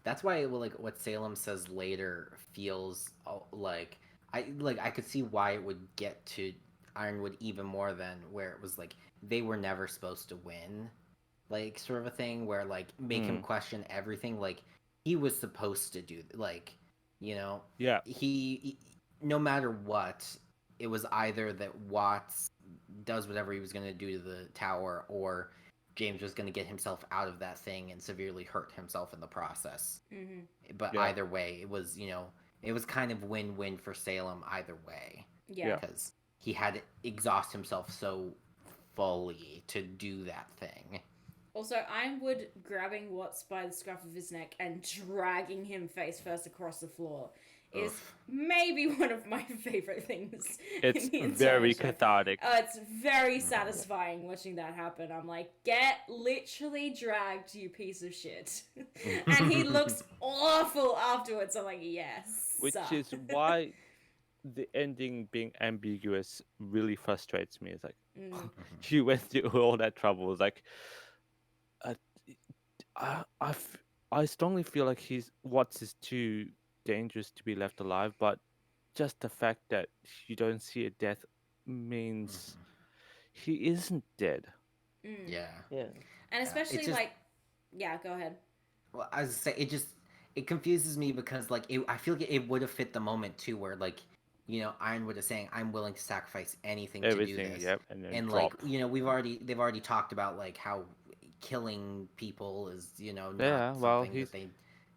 That's why, like, what Salem says later feels like I could see why it would get to Ironwood even more than where it was like they were never supposed to win, like sort of a thing where like make him question everything. Like he was supposed to do, like, you know, Yeah. he no matter what, it was either that Watts does whatever he was going to do to the tower, or James was going to get himself out of that thing and severely hurt himself in the process. Mm-hmm. But either way, it was, you know, it was kind of win-win for Salem either way. Yeah. Because he had to exhaust himself so fully to do that thing. Also, Ironwood grabbing Watts by the scruff of his neck and dragging him face first across the floor is maybe one of my favorite things. It's very cathartic. It's very satisfying watching that happen. I'm like, get literally dragged, you piece of shit. And he looks awful afterwards. I'm like, yes. Which is why the ending being ambiguous really frustrates me. It's like, you went through all that trouble. It's like, I strongly feel like Watts is too dangerous to be left alive, but just the fact that you don't see a death means he isn't dead. Yeah. And especially just, like, yeah, go ahead. Well, I was say it confuses me because like I feel like it would have fit the moment too, where like, you know, Ironwood is saying I'm willing to sacrifice anything to do this. Yep, and like, you know, they've already talked about like how killing people is, you know, not something that they,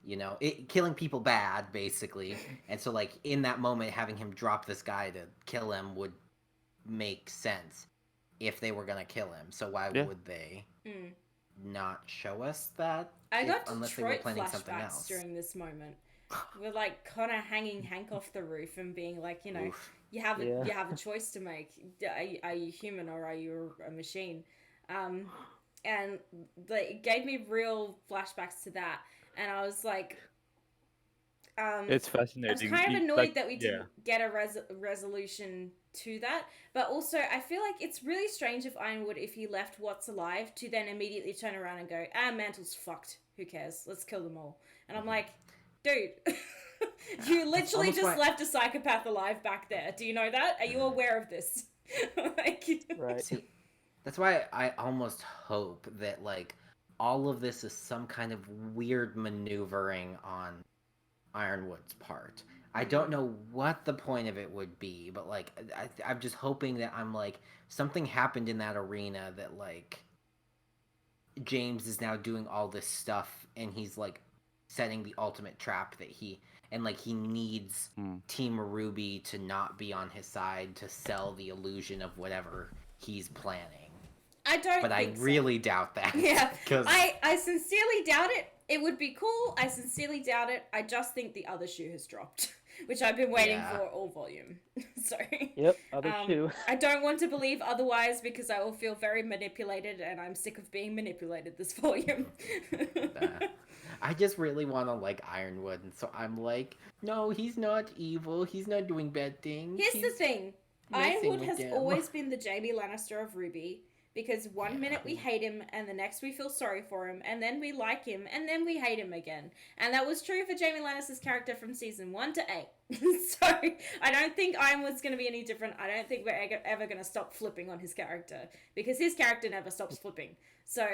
you know, killing people bad basically. And so like in that moment, having him drop this guy to kill him would make sense if they were gonna kill him. So why would they not show us that? I got Detroit flashbacks during this moment. We're like kind of hanging Hank off the roof and being like, you know, you have a choice to make. Are you human or are you a machine? And it gave me real flashbacks to that, and I was like, it's fascinating. I was kind of annoyed that we didn't get a resolution to that, but also I feel like it's really strange of Ironwood if he left Watts alive to then immediately turn around and go, Mantle's fucked, who cares, let's kill them all. And I'm like, dude, you literally just left a psychopath alive back there. Do you know that? Are you aware of this? Like, right. See, that's why I almost hope that like all of this is some kind of weird maneuvering on Ironwood's part. I don't know what the point of it would be, but like I'm just hoping that I'm like something happened in that arena that like James is now doing all this stuff and he's like setting the ultimate trap that he needs Team Ruby to not be on his side to sell the illusion of whatever he's planning. I really doubt that. Yeah, I sincerely doubt it. It would be cool. I sincerely doubt it. I just think the other shoe has dropped, which I've been waiting for all volume. Sorry. Yep, other shoe. I don't want to believe otherwise because I will feel very manipulated, and I'm sick of being manipulated this volume. I just really want to like Ironwood, and so I'm like, no, he's not evil. He's not doing bad things. Here's the thing. Ironwood has always been the Jaime Lannister of RWBY. Because one minute we hate him, and the next we feel sorry for him, and then we like him, and then we hate him again. And that was true for Jaime Lannister's character from season 1 to 8. So, I don't think Ironwood's going to be any different. I don't think we're ever going to stop flipping on his character. Because his character never stops flipping. So,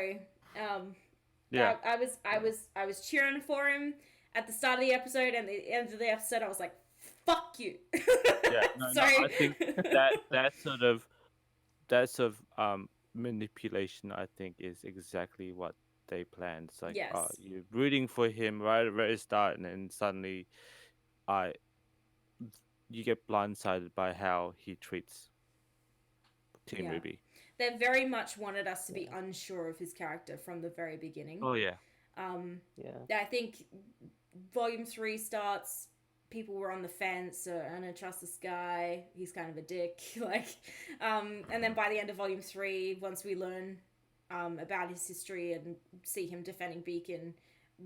I was cheering for him at the start of the episode, and the end of the episode, I was like, fuck you. Sorry. No, I think that sort of manipulation, I think, is exactly what they planned. It's like, you're rooting for him right at the very start, and then suddenly you get blindsided by how he treats Team Ruby. They very much wanted us to be unsure of his character from the very beginning. Oh, yeah. I think Volume 3 starts... People were on the fence. I don't trust this guy. He's kind of a dick. And then by the end of Volume 3, once we learn about his history and see him defending Beacon,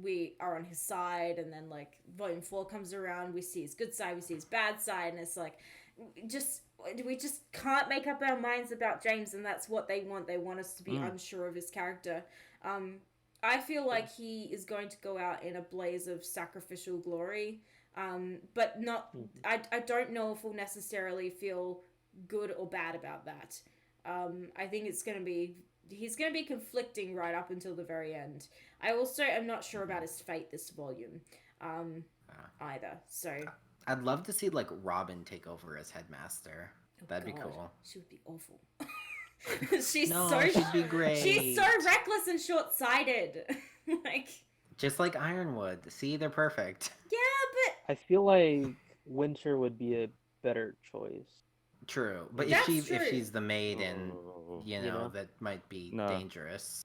we are on his side, and then like volume 4 comes around, we see his good side, we see his bad side, and it's like we just can't make up our minds about James, and that's what they want us to be unsure of his character. I feel like he is going to go out in a blaze of sacrificial glory, but not I don't know if we'll necessarily feel good or bad about that. I think he's going to be conflicting right up until the very end. I also am not sure about his fate this volume either. So I'd love to see like Robin take over as headmaster. That'd be cool. She would be awful. She'd be great. She's so reckless and short-sighted. Like just like Ironwood. See, they're perfect. Yeah, but I feel like Winter would be a better choice. True, but if she's the maiden, that might be dangerous.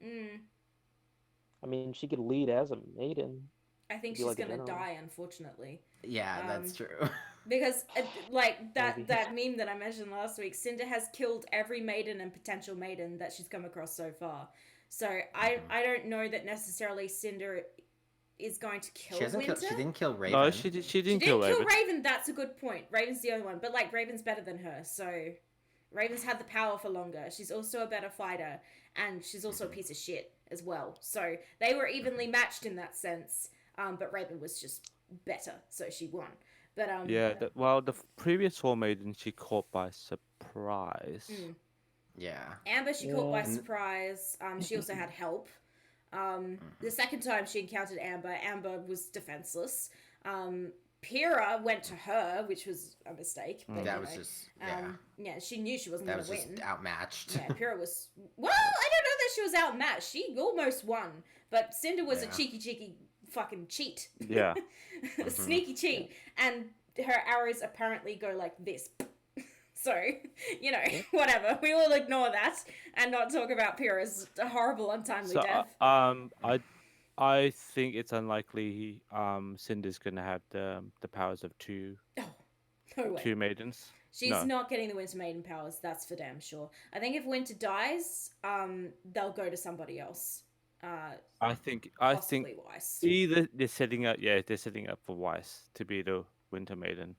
I mean, she could lead as a maiden. I think she's gonna die, unfortunately. Yeah, that's true. Because like that meme that I mentioned last week, Cinder has killed every maiden and potential maiden that she's come across so far. So I don't know that necessarily Cinder is going to kill Winter. She didn't kill Raven. No, she didn't kill Raven. That's a good point. Raven's the only one, but like Raven's better than her. So Raven's had the power for longer. She's also a better fighter, and she's also a piece of shit as well. So they were evenly matched in that sense. But Raven was just better, so she won. But the previous 4 maidens she caught by surprise. Yeah. Amber she caught by surprise. She also had help. The second time she encountered Amber was defenseless. Pyrrha went to her, which was a mistake. But, that was just she knew she wasn't going to win. That was just outmatched. Yeah, Pyrrha was. Well, I don't know that she was outmatched. She almost won, but Cinder was a cheeky fucking cheat. Yeah. Sneaky cheat. And her arrows apparently go like this. So, whatever. We will ignore that and not talk about Pyrrha's horrible untimely death. I think it's unlikely Cinder's gonna have the powers of two maidens. She's not getting the Winter Maiden powers, that's for damn sure. I think if Winter dies, they'll go to somebody else. I think Weiss. Either they're setting up for Weiss to be the Winter Maiden.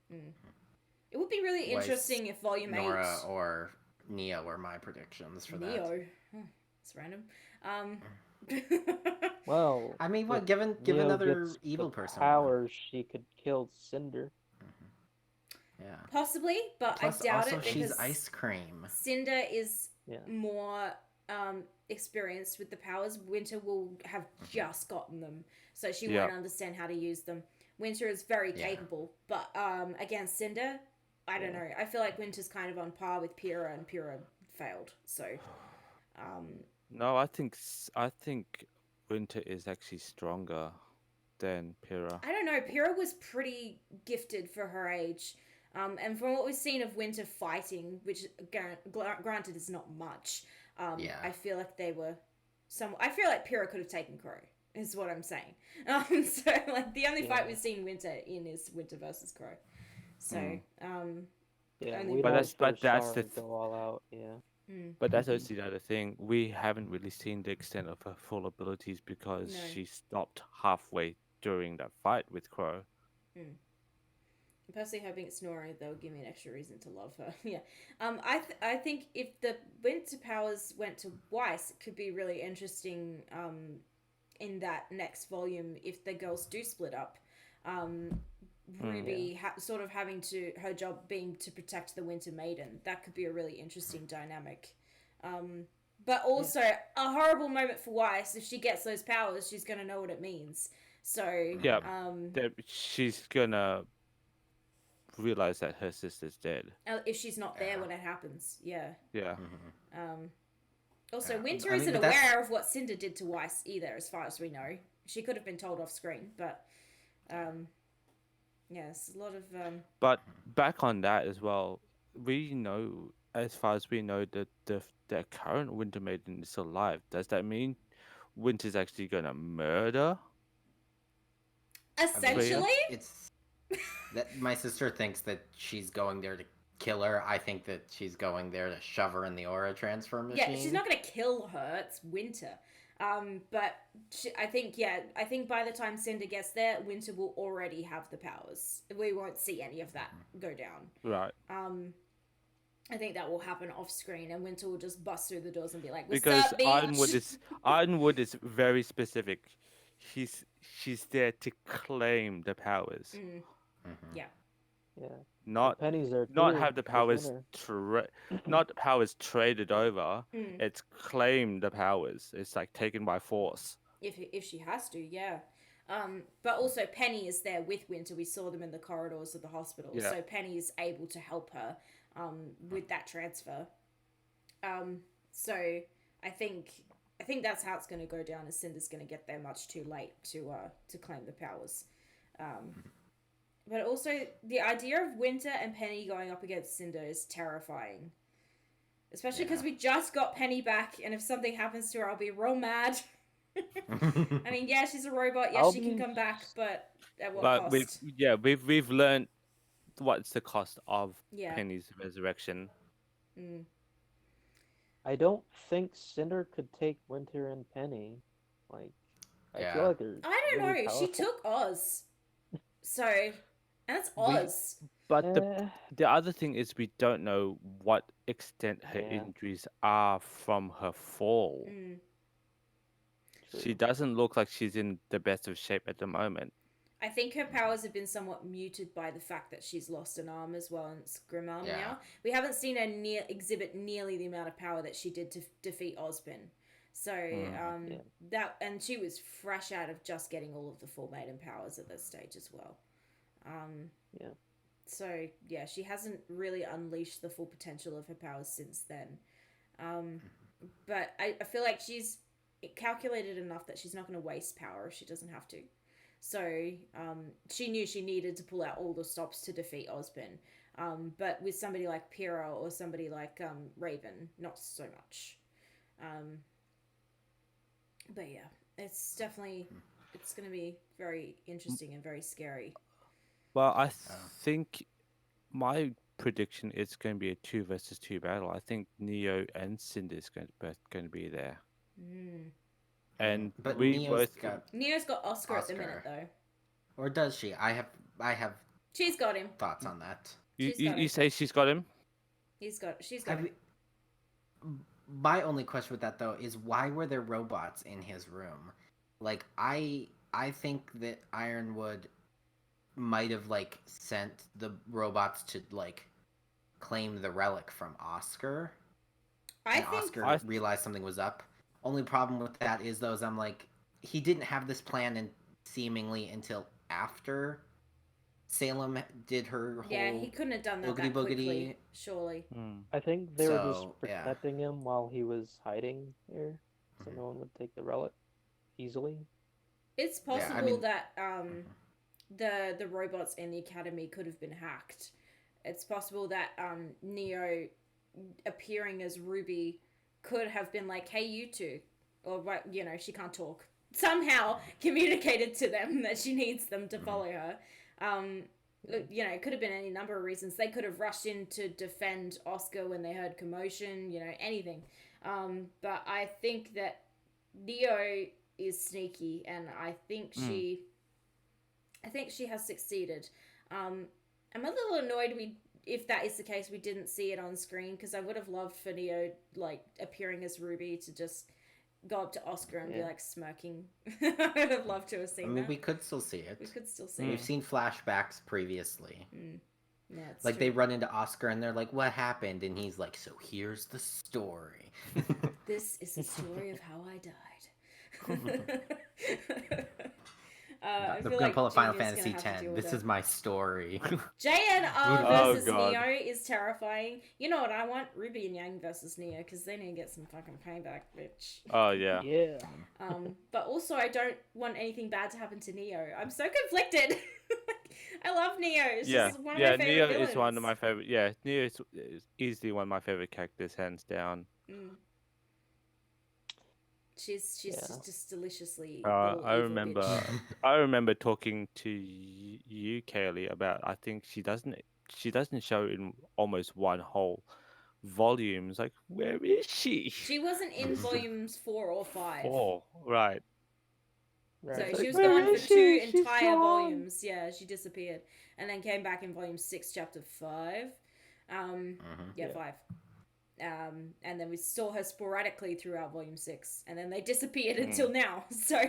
It would be really interesting if Volume 8... Nora or Neo were my predictions for that. Neo? It's random. Well... I mean, what? Give another evil person powers, she could kill Cinder. Yeah. Possibly, but Plus, I doubt also, it because... she's ice cream. Cinder is more... experienced with the powers. Winter will have just gotten them, so she won't understand how to use them. Winter is very capable, but against Cinder, I don't know. I feel like Winter's kind of on par with Pyrrha, and Pyrrha failed. So, no, I think Winter is actually stronger than Pyrrha. I don't know. Pyrrha was pretty gifted for her age. And from what we've seen of Winter fighting, which granted is not much, I feel like they were I feel like Pyrrha could have taken Cory, is what I'm saying. So like the only fight we've seen Winter in is Winter versus Cory. So that's the go all out. But that's also the other thing. We haven't really seen the extent of her full abilities because she stopped halfway during that fight with Crow. I'm personally hoping it's Nora. They'll give me an extra reason to love her. I think if the Winter powers went to Weiss, it could be really interesting in that next volume if the girls do split up. Ruby sort of having her job being to protect the Winter Maiden. That could be a really interesting dynamic. But also a horrible moment for Weiss. If she gets those powers, she's going to know what it means. So she's going to realize that her sister's dead. If she's not there when it happens. Yeah. Also, Winter I mean, isn't aware of what Cinder did to Weiss either, as far as we know. She could have been told off screen, but it's a lot of... But back on that as well, we know, as far as we know, that the current Winter Maiden is still alive. Does that mean Winter's actually going to murder? Essentially? It's that my sister thinks that she's going there to kill her. I think that she's going there to shove her in the aura transfer machine. Yeah, she's not going to kill her. It's Winter. But I think by the time Cinder gets there, Winter will already have the powers. We won't see any of that go down. Right. I think that will happen off screen, and Winter will just bust through the doors and be like, "What's Because up, bitch?" Ironwood is very specific. She's there to claim the powers. Yeah. Yeah. Not Penny's there not too, have the with powers Winter. not the powers traded over. It's claim the powers. It's like taken by force. If she has to, yeah. But also Penny is there with Winter. We saw them in the corridors of the hospital, Yeah. so Penny is able to help her with that transfer. So I think that's how it's going to go down. Is Cinder's going to get there much too late to claim the powers. But also the idea of Winter and Penny going up against Cinder is terrifying. Especially because we just got Penny back, and if something happens to her, I'll be real mad. I mean, yeah, she's a robot. Yes, she can come back, but at what cost? We've learned what's the cost of Yeah. Penny's resurrection. I don't think Cinder could take Winter and Penny. Like, I feel like they're. I don't really know. powerful. She took Oz, so and it's Oz. But the other thing is we don't know what extent her injuries are from her fall. She doesn't look like she's in the best of shape at the moment. I think her powers have been somewhat muted by the fact that she's lost an arm as well, and it's Grim Arm now. We haven't seen her exhibit nearly the amount of power that she did to defeat Ozpin. So that, and she was fresh out of just getting all of the full maiden powers at that stage as well. So yeah, she hasn't really unleashed the full potential of her powers since then. But I feel like she's calculated enough that she's not going to waste power if she doesn't have to. So she knew she needed to pull out all the stops to defeat Ozpin. But with somebody like Pyrrha or somebody like Raven, not so much. But yeah, it's definitely, it's going to be very interesting and very scary. Well, I think my prediction is going to be a 2 versus 2 battle. I think Neo and Cinder is both going to be there. And but Neo's got Oscar at the minute though. Or does she? I have She's got him. Thoughts on that. You say she's got him? She's got him. My only question with that though is why were there robots in his room? Like I think that Ironwood might have like sent the robots to like claim the relic from Oscar. Oscar realized something was up. Only problem with that is though, I'm like, he didn't have this plan seemingly until after Salem did her whole. Yeah, he couldn't have done that quickly, surely. I think they were just protecting him while he was hiding here, so no one would take the relic easily. It's possible that the robots in the academy could have been hacked. It's possible that Neo appearing as Ruby could have been like, hey, you two, or you know, she can't talk, somehow communicated to them that she needs them to follow her. You know, it could have been any number of reasons. They could have rushed in to defend Oscar when they heard commotion, you know, anything. But I think that Neo is sneaky, and I think she has succeeded. I'm a little annoyed if that is the case, we didn't see it on screen, because I would have loved for Neo, like, appearing as Ruby to just go up to Oscar and be, like, smirking. I would have loved to have seen that. I mean, we could still see it. We've seen flashbacks previously. Yeah, it's like, true. They run into Oscar and they're like, what happened? And he's like, so here's the story. This is the story of how I died. I'm gonna pull a Final Fantasy X. This is my story. JNR versus Neo is terrifying. You know what I want? Ruby and Yang versus Neo, because they need to get some fucking payback, bitch. Oh yeah. Yeah. But also I don't want anything bad to happen to Neo. I'm so conflicted. I love Neo. It's just one of my favorite Neo villains. is one of my favorite. Yeah, Neo is easily one of my favorite characters, hands down. She's just deliciously. I remember talking to you, Kaylee, about. I think she doesn't show in almost one whole volumes. Like, where is she? She wasn't in volumes 4 or 5. 4, right? So Right. she was Where gone for is 2 she? She's entire gone. volumes. Yeah, she disappeared, and then came back in volume 6, chapter 5. Yeah, 5. And then we saw her sporadically throughout volume 6, and then they disappeared until now. So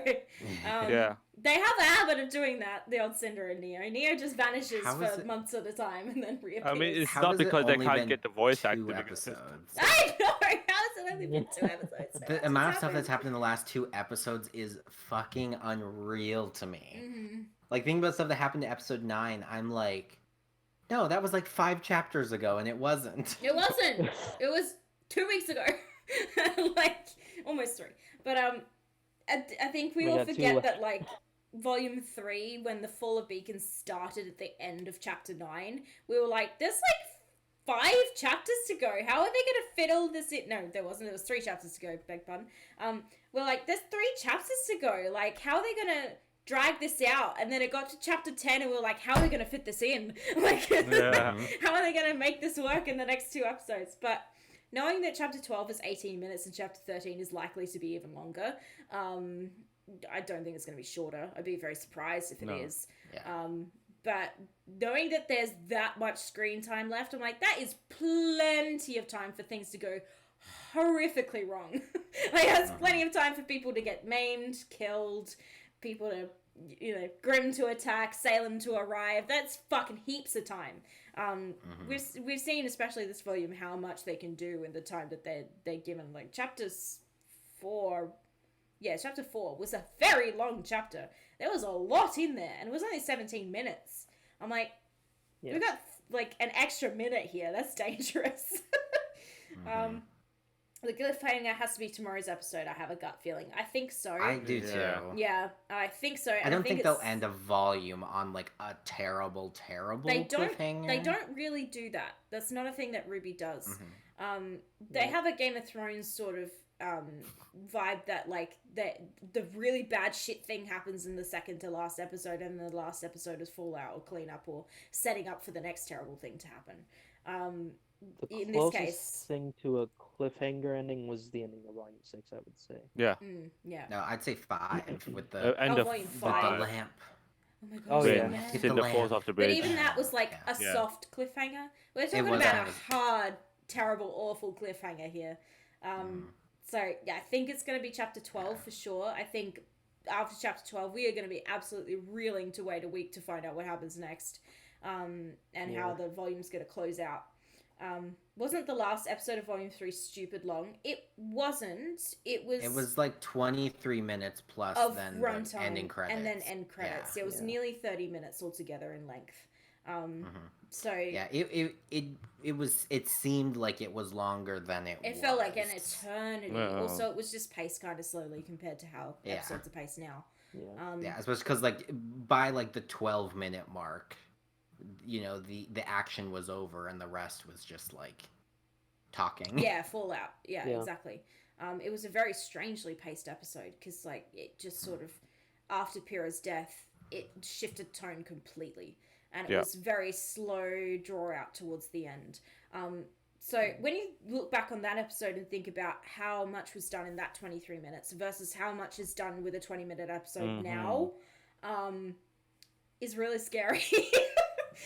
Yeah. they have a habit of doing that, the old Cinder and Neo. Neo just vanishes How is for it- months at a time and then reappears. I mean, it's How not has it because they only can't been get the voice 2 actor. Because episodes? I know! How has it only been 2 episodes? The amount of stuff that's happened in the last 2 episodes is fucking unreal to me. Mm-hmm. Like, thinking about stuff that happened to episode 9, I'm like, no, that was like 5 chapters ago, and it wasn't. It wasn't! It was 2 weeks ago. Like, almost 3. But, I think we all forget that, like, volume 3, when the Fall of Beacons started at the end of chapter 9, we were like, there's like 5 chapters to go. How are they going to fit all this in? No, there wasn't. There was 3 chapters to go, beg pardon. We're like, there's 3 chapters to go. Like, how are they going to drag this out? And then it got to chapter 10 and we were like, how are they going to fit this in? Like, how are they going to make this work in the next 2 episodes? But knowing that chapter 12 is 18 minutes and chapter 13 is likely to be even longer, I don't think it's going to be shorter. I'd be very surprised if it is. Yeah. But knowing that there's that much screen time left, I'm like, that is plenty of time for things to go horrifically wrong. Like, that's plenty of time for people to get maimed, killed, people to, Grimm to attack, Salem to arrive. That's fucking heaps of time. We've seen, especially this volume, how much they can do in the time that they're given. Like, chapter 4 was a very long chapter. There was a lot in there, and it was only 17 minutes. I'm like, we've got like an extra minute here. That's dangerous. The cliffhanger has to be tomorrow's episode. I have a gut feeling. I think so. I do too. Yeah, I think so. I don't think they'll end a volume on like a terrible cliffhanger. They don't really do that. That's not a thing that Ruby does. They have a Game of Thrones sort of vibe that like the really bad shit thing happens in the second to last episode, and the last episode is fallout or cleanup or setting up for the next terrible thing to happen. In this case, thing to a cliffhanger ending was the ending of volume 6, I would say. Yeah. Yeah. No, I'd say 5 with the End of volume with 5. the lamp. Oh my god. Oh, so yeah. mad. Cinder falls off the bridge. But even that was like a Yeah. soft cliffhanger. We're talking was, about a hard, terrible, awful cliffhanger here. So yeah, I think it's going to be chapter 12 for sure. I think after chapter 12, we are going to be absolutely reeling to wait a week to find out what happens next, and how the volume's going to close out. Wasn't the last episode of volume 3 stupid long? It wasn't. It was like 23 minutes plus of then runtime the ending credits. and then end credits. Yeah. It was nearly 30 minutes altogether in length. So yeah, it seemed like it was longer than it was. It felt like an eternity. Well. Also, it was just paced kind of slowly compared to how episodes are paced now. Yeah. Especially because like by like the 12-minute mark, the action was over and the rest was just like talking. Yeah, fallout. Yeah, Yeah. exactly. It was a very strangely paced episode because like it just sort of after Pyrrha's death, it shifted tone completely, and it was very slow draw out towards the end. So when you look back on that episode and think about how much was done in that 23 minutes versus how much is done with a 20-minute episode now, is really scary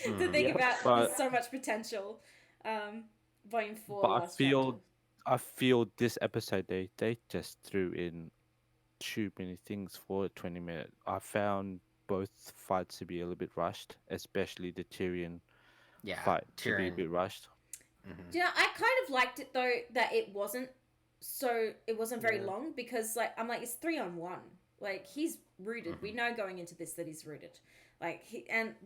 to think about. There's so much potential. Volume 4. But I feel this episode they just threw in too many things for a 20-minute. I found both fights to be a little bit rushed, especially the Tyrion fight to be a bit rushed. Yeah, I kind of liked it though that it wasn't very long, because like I'm like, it's 3-on-1. Like, he's rooted. We know going into this that he's rooted. Like,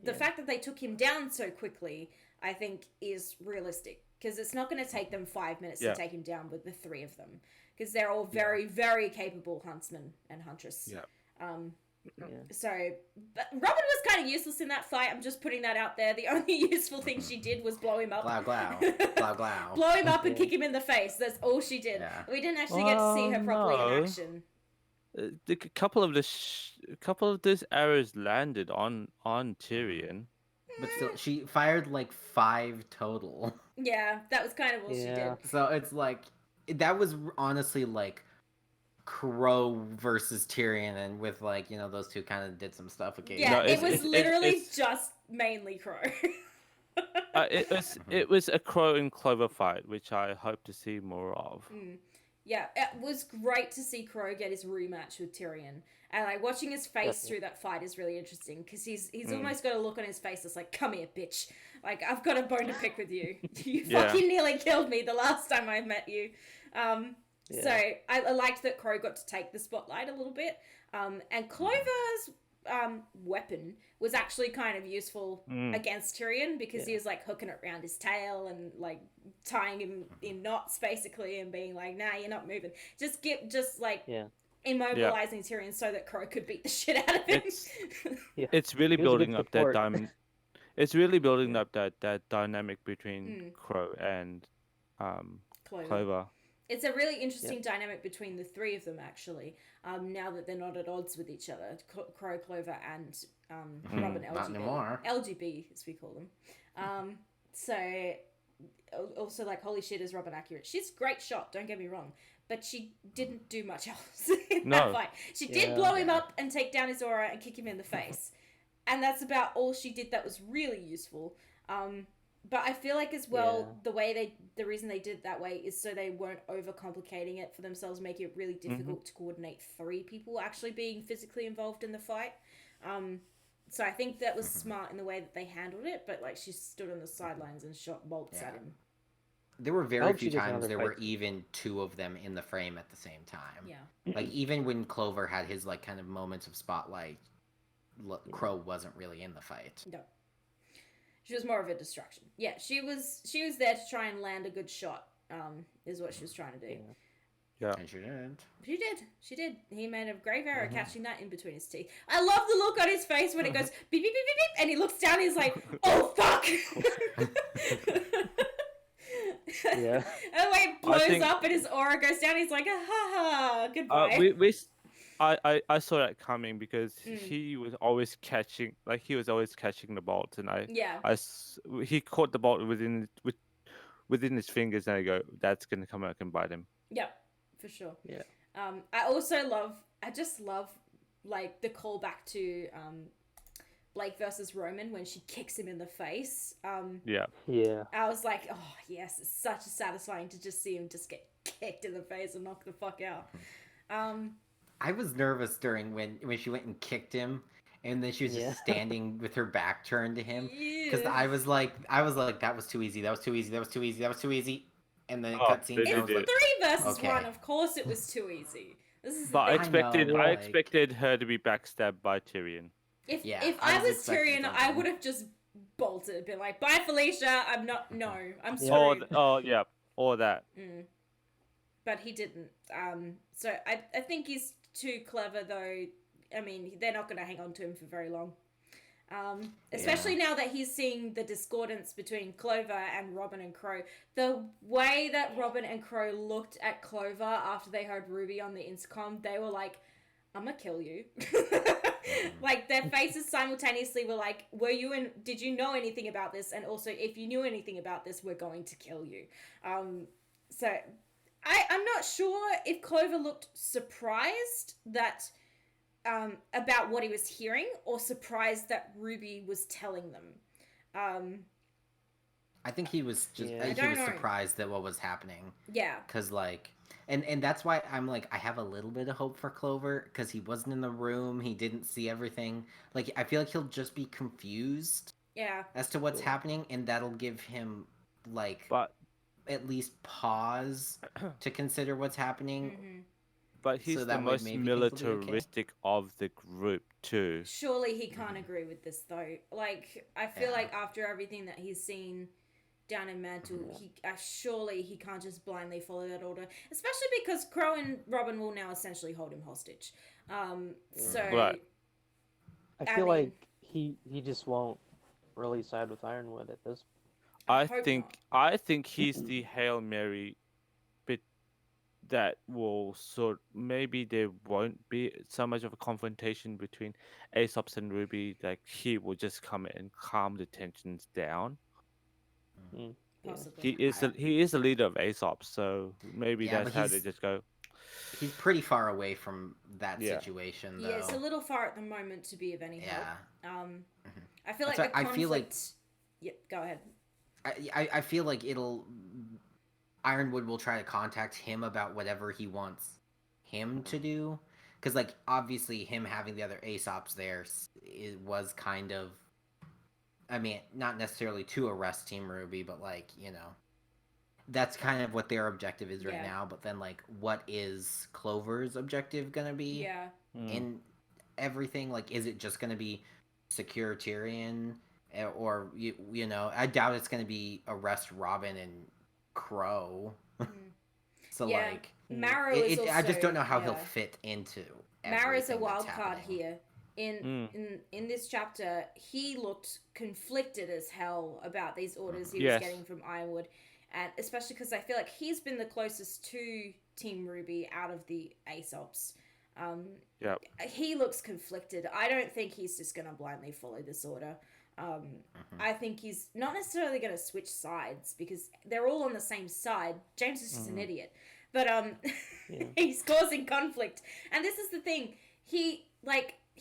the fact that they took him down so quickly, I think, is realistic, because it's not going to take them 5 minutes to take him down with the 3 of them, because they're all very, very capable huntsmen and huntress. So, but Robin was kind of useless in that fight. I'm just putting that out there. The only useful thing she did was blow him up. Glow, glow. Glow, glow. Blow him up and kick him in the face. That's all she did. Yeah. We didn't actually get to see her properly in action. A couple of those arrows landed on Tyrion. But still, she fired like 5 total. Yeah, that was kind of all she did. So it's like, that was honestly like Crow versus Tyrion, and with like, those two kind of did some stuff occasionally. Yeah, it was literally just mainly Crow. It was a Crow and Clover fight, which I hope to see more of. Yeah, it was great to see Crow get his rematch with Tyrion, and like watching his face through that fight is really interesting because he's almost got a look on his face that's like, "Come here, bitch! Like I've got a bone to pick with you. You fucking nearly killed me the last time I met you." So I liked that Crow got to take the spotlight a little bit, and Clover's weapon was actually kind of useful against Tyrion because he was like hooking it around his tail and like tying him in knots basically and being like, nah, you're not moving. Just immobilizing Tyrion so that Crow could beat the shit out of him. It's really building up that diamond. It's really building up that dynamic between Crow and Clover. It's a really interesting dynamic between the three of them, actually. Now that they're not at odds with each other, Crow, Clover, and Robin LGB. Not anymore. LGB, as we call them. So, also, like, holy shit, is Robin accurate? She's a great shot, don't get me wrong. But she didn't do much else in that fight. She did blow him up and take down his aura and kick him in the face. And that's about all she did that was really useful. But I feel like as well, the reason they did it that way is so they weren't overcomplicating it for themselves, making it really difficult to coordinate 3 people actually being physically involved in the fight. So I think that was smart in the way that they handled it, but like she stood on the sidelines and shot bolts at him. There were very few times there were even 2 of them in the frame at the same time. Yeah. Like even when Clover had his like kind of moments of spotlight, Crow wasn't really in the fight. No. She was more of a distraction. Yeah, she was there to try and land a good shot, is what she was trying to do. Yeah. And she did. She did. He made a grave error catching that in between his teeth. I love the look on his face when it goes beep, beep, beep, beep, beep, and he looks down and he's like, oh, fuck! Yeah. And the way it blows up and his aura goes down, he's like, ha ha, goodbye. I saw that coming because he was always catching the bolt, and he caught the bolt within his fingers, and I go, that's gonna come out and bite him. Yep, for sure. Yeah. I just love like the callback to Blake versus Roman when she kicks him in the face. Yeah. I was like, oh yes, it's such a satisfying to just see him just get kicked in the face and knock the fuck out. I was nervous during when she went and kicked him, and then she was just standing with her back turned to him, because I was like, that was too easy, and then cutscene. It's 3 versus 1. Of course, it was too easy. I expected her to be backstabbed by Tyrion. If I was Tyrion, I would have just bolted, been like, "Bye, Felicia. I'm sorry." Or that. But he didn't. So I think he's too clever, though. I mean, they're not going to hang on to him for very long. Especially now that he's seeing the discordance between Clover and Robin and Crow. The way that Robin and Crow looked at Clover after they heard Ruby on the intercom, they were like, I'm gonna kill you. Like, their faces simultaneously were like, did you know anything about this? And also, if you knew anything about this, we're going to kill you. So I'm not sure if Clover looked surprised that about what he was hearing, or surprised that Ruby was telling them. I think he was just he was surprised at what was happening. Yeah. Because like, and that's why I'm like, I have a little bit of hope for Clover, because he wasn't in the room, he didn't see everything. Like, I feel like he'll just be confused. Yeah. As to what's happening, and that'll give him like at least pause to consider what's happening. Mm-hmm. But he's the most militaristic of the group too. Surely he can't agree with this though. Like, I feel like after everything that he's seen down in Mantle, surely he can't just blindly follow that order. Especially because Crow and Robin will now essentially hold him hostage. So I feel like he just won't really side with Ironwood at this point. I think he's the Hail Mary that will maybe there won't be so much of a confrontation between Aesop's and Ruby. Like he will just come in and calm the tensions down. Mm, yeah. Possibly. He is the leader of Aesop, so maybe Yeah, that's but how they just go. he's pretty far away from that Yeah. situation, though. Yeah, it's a little far at the moment to be of any help. Yeah. I feel like That's a why I conflict. feel like Yeah, go ahead. I feel like Ironwood will try to contact him about whatever he wants him to do, because like obviously him having the other Aesops there was kind of, I mean, not necessarily to arrest Team Ruby, but like, you know, that's kind of what their objective is right now. But then like, what is Clover's objective gonna be? Yeah. In everything, like, is it just gonna be secure Tyrion, or you know, I doubt it's gonna be arrest Robin and Crow. So Yeah. like, Marrow is also, I just don't know how he'll fit into. Marrow's a wild that's card happening. here. In this chapter, he looked conflicted as hell about these orders he was getting from Ironwood, and especially because I feel like he's been the closest to Team Ruby out of the Aesops. He looks conflicted. I don't think he's just gonna blindly follow this order. I think he's not necessarily going to switch sides because they're all on the same side. James is just an idiot. But he's causing conflict. And this is the thing. He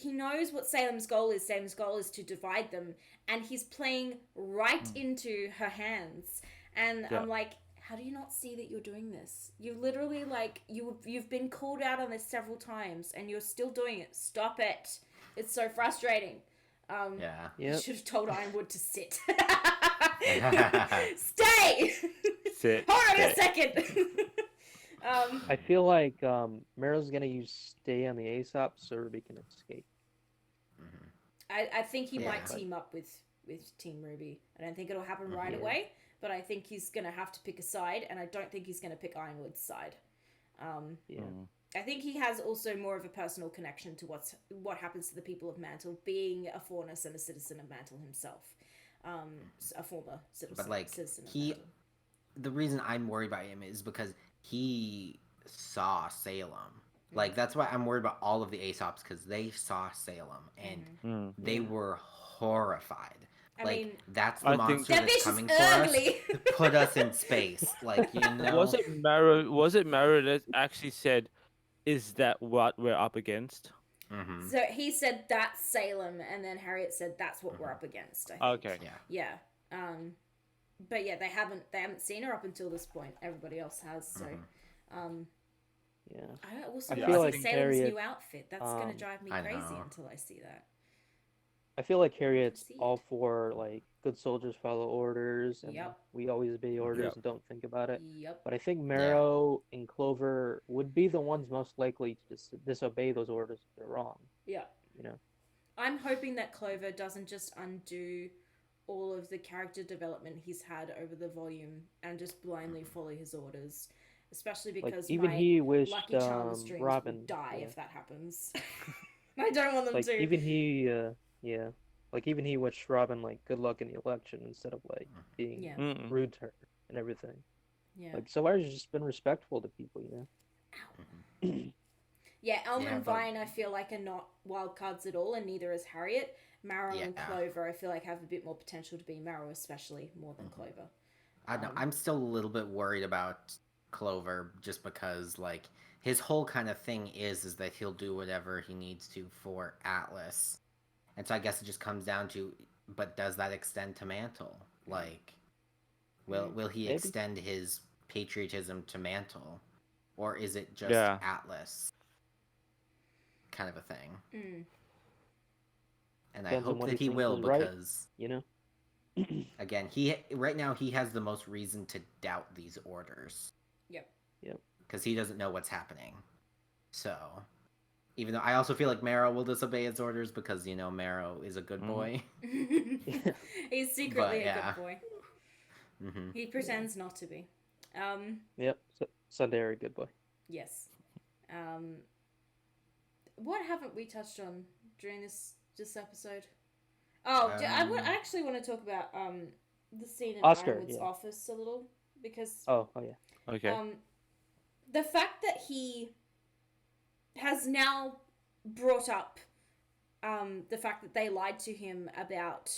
knows what Salem's goal is. Salem's goal is to divide them. And he's playing right into her hands. And I'm like, how do you not see that you're doing this? You've literally, like, you've been called out on this several times. And you're still doing it. Stop it. It's so frustrating. You should have told Ironwood to sit. Stay! Sit. Hold on a second! I feel like Meryl's going to stay on the Aesop so Ruby can escape. I think he might team up with Team Ruby. I don't think it'll happen right away, but I think he's going to have to pick a side, and I don't think he's going to pick Ironwood's side. I think he has also more of a personal connection to what happens to the people of Mantle, being a Faunus and a citizen of Mantle himself, a former citizen. But like citizen of Mantle. The reason I'm worried about him is because he saw Salem. Like that's why I'm worried about all of the Aesops, because they saw Salem and they were horrified. I mean, that's the monster that's coming for us to put us in space. Like, you know, was it Marrow that actually said, "Is that what we're up against?" So he said that's Salem, and then Harriet said that's what we're up against. I think. Okay. Yeah. But yeah, they haven't seen her up until this point. Everybody else has. So. I also want to see Salem's Harriet, new outfit. That's gonna drive me crazy until I see that. I feel like Harriet's all for like good soldiers follow orders, and we always obey orders and don't think about it. But I think Marrow and Clover would be the ones most likely to disobey those orders if they're wrong. Yeah. You know. I'm hoping that Clover doesn't just undo all of the character development he's had over the volume and just blindly follow his orders. Especially because like, even he wished Lucky Charms dreams Robin would die if that happens. I don't want them like, to. Even he, like even he wished Robin like good luck in the election instead of like being rude to her and everything. Yeah. Like Solaris just been respectful to people, you know. Yeah, Elma and Vine I feel like are not wild cards at all, and neither is Harriet. Marrow and Clover I feel like have a bit more potential to be Marrow, especially more than Clover. I don't know. I'm still a little bit worried about Clover just because like his whole kind of thing is that he'll do whatever he needs to for Atlas, and so I guess it just comes down to, but does that extend to Mantle? Like, will he extend his patriotism to Mantle, or is it just Atlas kind of a thing? And I hope that he will, because you know, again, right now he has the most reason to doubt these orders. Yep. Because he doesn't know what's happening. So, even though I also feel like Marrow will disobey his orders because, you know, Marrow is a good boy. He's secretly a good boy. He pretends not to be. Yep. Sunday, a good boy. Yes. What haven't we touched on during this episode? Oh, I actually want to talk about the scene in Ironwood's office a little, because oh yeah. Okay. the fact that he has now brought up the fact that they lied to him about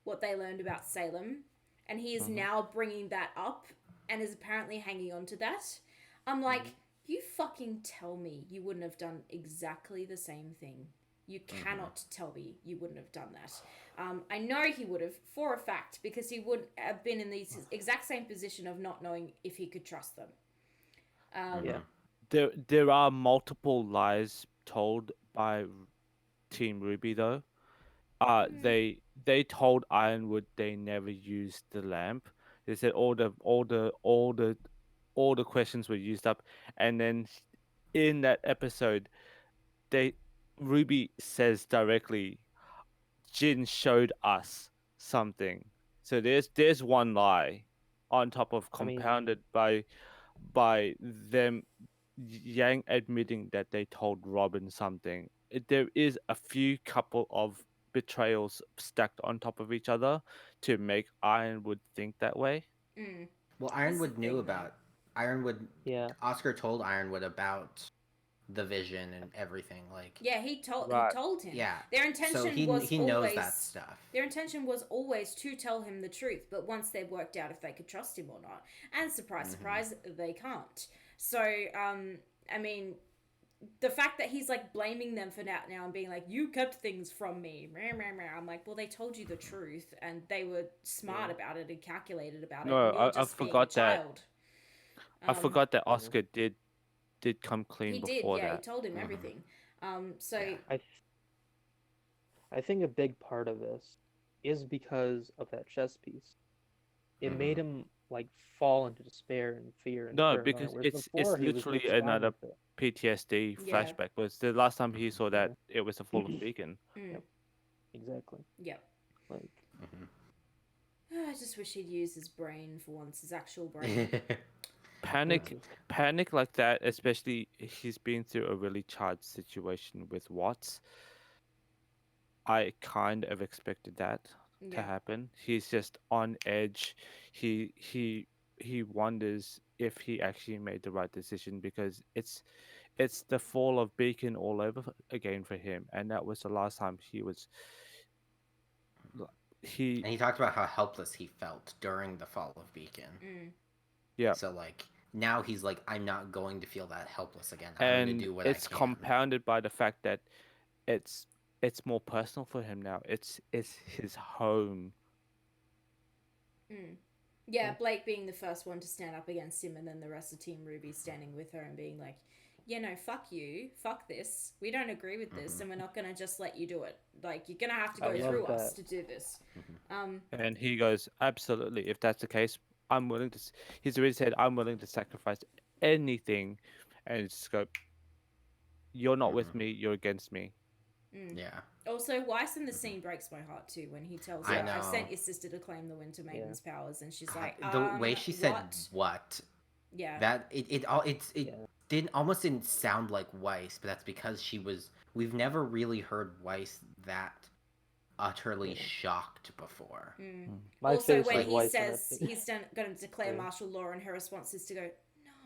what they learned about Salem, and he is now bringing that up and is apparently hanging on to that. I'm like, you fucking tell me you wouldn't have done exactly the same thing. You cannot tell me you wouldn't have done that. I know he would have, for a fact, because he would have been in the exact same position of not knowing if he could trust them. There are multiple lies told by Team Ruby though. They told Ironwood they never used the lamp. They said all the questions were used up, and then in that episode, Ruby says directly, Jin showed us something. So there's one lie on top of compounded by them Yang admitting that they told Robin something. There is a few couple of betrayals stacked on top of each other to make Ironwood think that way. Well, Ironwood knew about Ironwood. Yeah. Oscar told Ironwood about the vision and everything. Like, yeah, he told him. Yeah, their intention so he was knows always, that stuff. Their intention was always to tell him the truth, but once they worked out if they could trust him or not, and surprise, surprise, they can't. So, I mean, the fact that he's like blaming them for that now and being like, you kept things from me. I'm like, well, they told you the truth and they were smart about it and calculated about it. No, I forgot that. I forgot that Oscar did come clean before that. He told him everything. I think a big part of this is because of that chess piece. It made him like fall into despair and fear. And no, because it's literally another PTSD flashback. Was the last time he saw that it was a full of beacon. Yep. Exactly. Yep. Like. I just wish he'd use his brain for once, his actual brain. Panic like that, especially he's been through a really charged situation with Watts. I kind of expected that to happen. He's just on edge. He wonders if he actually made the right decision because it's the fall of Beacon all over again for him, and that was the last time he was. And he talked about how helpless he felt during the fall of Beacon. Yeah. So like now he's like, I'm not going to feel that helpless again. I'm going to do what I can. It's compounded by the fact that it's more personal for him now. It's his home. Yeah, Blake being the first one to stand up against him, and then the rest of Team Ruby standing with her and being like, yeah, no, fuck you, fuck this. We don't agree with this, and we're not going to just let you do it. Like, you're going to have to go through us to do this. And he goes, absolutely. If that's the case, I'm willing to. He's already said, I'm willing to sacrifice anything, and just go. You're not with me. You're against me. Yeah. Also, Weiss in the scene breaks my heart too when he tells her, "I've sent your sister to claim the Winter Maiden's powers," and she's like, "The way she said what? Yeah. That it didn't sound like Weiss, but that's because we've never really heard Weiss that utterly shocked before. Also, when he says he's going to declare martial law, and her response is to go,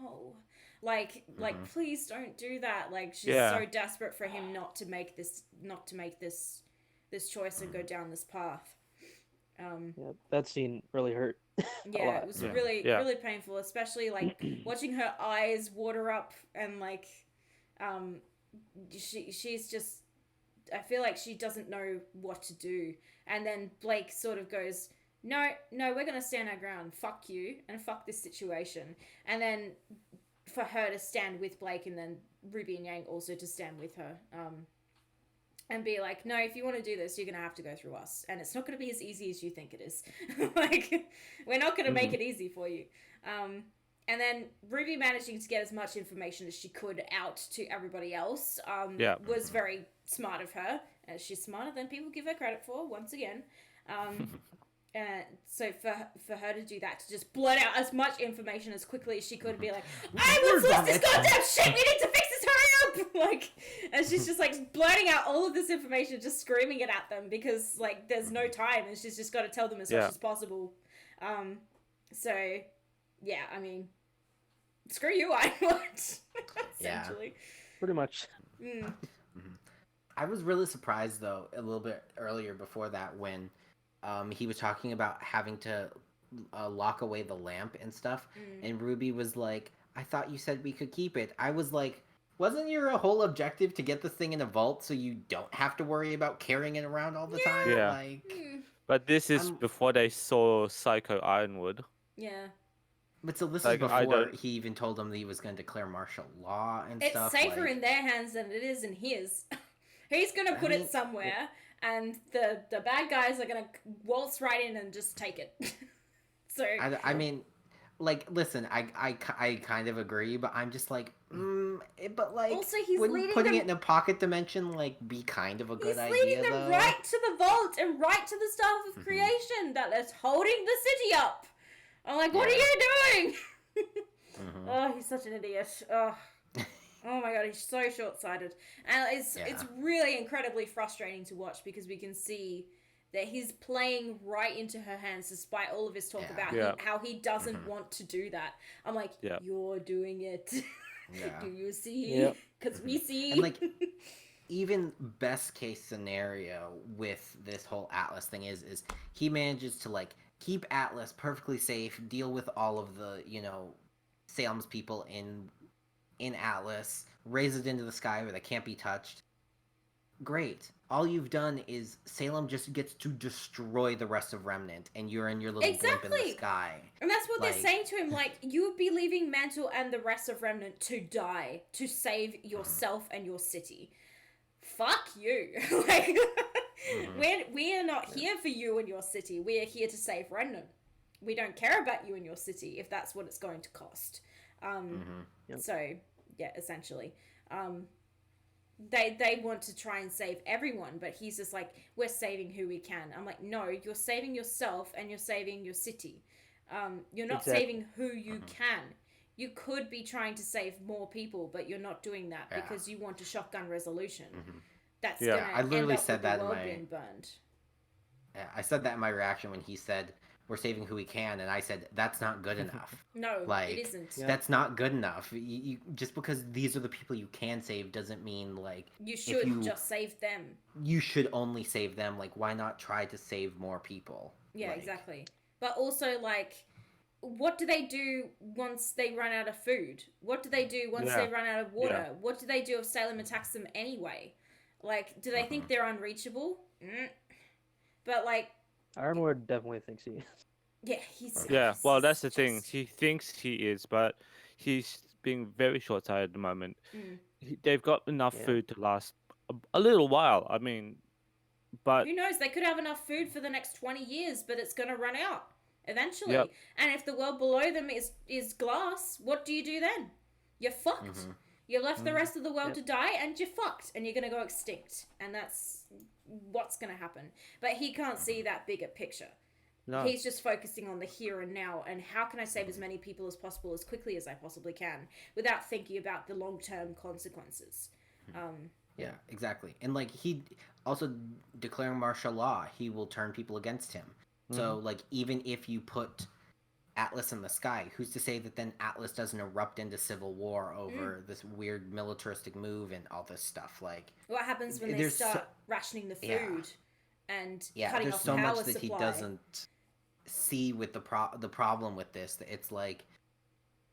no, like please don't do that. Like she's so desperate for him not to make this choice and go down this path. That scene really hurt. Yeah, it was really painful, especially like watching her eyes water up and like she's just, I feel like she doesn't know what to do. And then Blake sort of goes, no, we're going to stand our ground. Fuck you and fuck this situation. And then for her to stand with Blake, and then Ruby and Yang also to stand with her and be like, no, if you want to do this, you're going to have to go through us. And it's not going to be as easy as you think it is. Like, we're not going to make it easy for you. And then Ruby managing to get as much information as she could out to everybody else was very smart of her. She's smarter than people give her credit for, once again. So for her to do that, to just blurt out as much information as quickly as she could and be like, I was lost this goddamn shit, we need to fix this, hurry up! Like, and she's just like blurting out all of this information, just screaming it at them because like there's no time and she's just got to tell them as much as possible. So, yeah, I mean, screw you, I watch. Essentially. Pretty much. I was really surprised though a little bit earlier before that when he was talking about having to lock away the lamp and stuff, and Ruby was like, I thought you said we could keep it. I was like, wasn't your whole objective to get this thing in a vault so you don't have to worry about carrying it around all the time? Yeah. Like, but this is before they saw Psycho Ironwood. Yeah. But so this Like, is before he even told them that he was going to declare martial law and stuff. It's safer in their hands than it is in his. He's going to put it somewhere, and the bad guys are going to waltz right in and just take it. So I mean, like, listen, I kind of agree, but I'm just like, but like, also he's wouldn't putting it in a pocket dimension like be kind of a good idea? He's leading them right to the vault and right to the staff of creation that is holding the city up. I'm like, what are you doing? Oh, he's such an idiot. Oh my god, he's so short-sighted, and it's really incredibly frustrating to watch because we can see that he's playing right into her hands despite all of his talk about how he doesn't want to do that. I'm like, you're doing it. Do you see? Because we see. And like, even best case scenario with this whole Atlas thing is he manages to like keep Atlas perfectly safe, deal with all of the, you know, Salem's people in Atlas, raise it into the sky where they can't be touched. Great. All you've done is Salem just gets to destroy the rest of Remnant, and you're in your little blimp in the sky. And that's what they're saying to him, like, you would be leaving Mantle and the rest of Remnant to die to save yourself and your city. Fuck you. Like, we are not here for you and your city. We are here to save Remnant. We don't care about you and your city if that's what it's going to cost. So, yeah, essentially. They want to try and save everyone, but he's just like, we're saving who we can. I'm like, no, you're saving yourself and you're saving your city. You're not saving who you can. You could be trying to save more people, but you're not doing that because you want a shotgun resolution. That's gonna I literally end up said with that the in world my being burned. I said that in my reaction when he said we're saving who we can, and I said that's not good enough. No, like, it isn't. That's not good enough. You just because these are the people you can save doesn't mean like you should just save them. You should only save them. Like, why not try to save more people? Yeah, like, exactly. But also, like, what do they do once they run out of food? What do they do once they run out of water? What do they do if Salem attacks them anyway? Like, do they think they're unreachable? But, like... Ironwood definitely thinks he is. Yeah, he's... Yeah, well, that's the thing. He thinks he is, but he's being very short-sighted at the moment. They've got enough food to last a little while. I mean, but... Who knows? They could have enough food for the next 20 years, but it's going to run out eventually. Yep. And if the world below them is glass, what do you do then? You're fucked. You left the rest of the world to die, and you're fucked, and you're going to go extinct. And that's what's going to happen. But he can't see that bigger picture. No. He's just focusing on the here and now, and how can I save as many people as possible as quickly as I possibly can without thinking about the long-term consequences. Yeah, exactly. And, like, he also declaring martial law, he will turn people against him. So, like, even if you put Atlas in the sky, who's to say that then Atlas doesn't erupt into civil war over this weird militaristic move and all this stuff? Like, what happens when they start rationing the food and cutting there's off so power much that supply? he doesn't see with the problem with this. That it's like,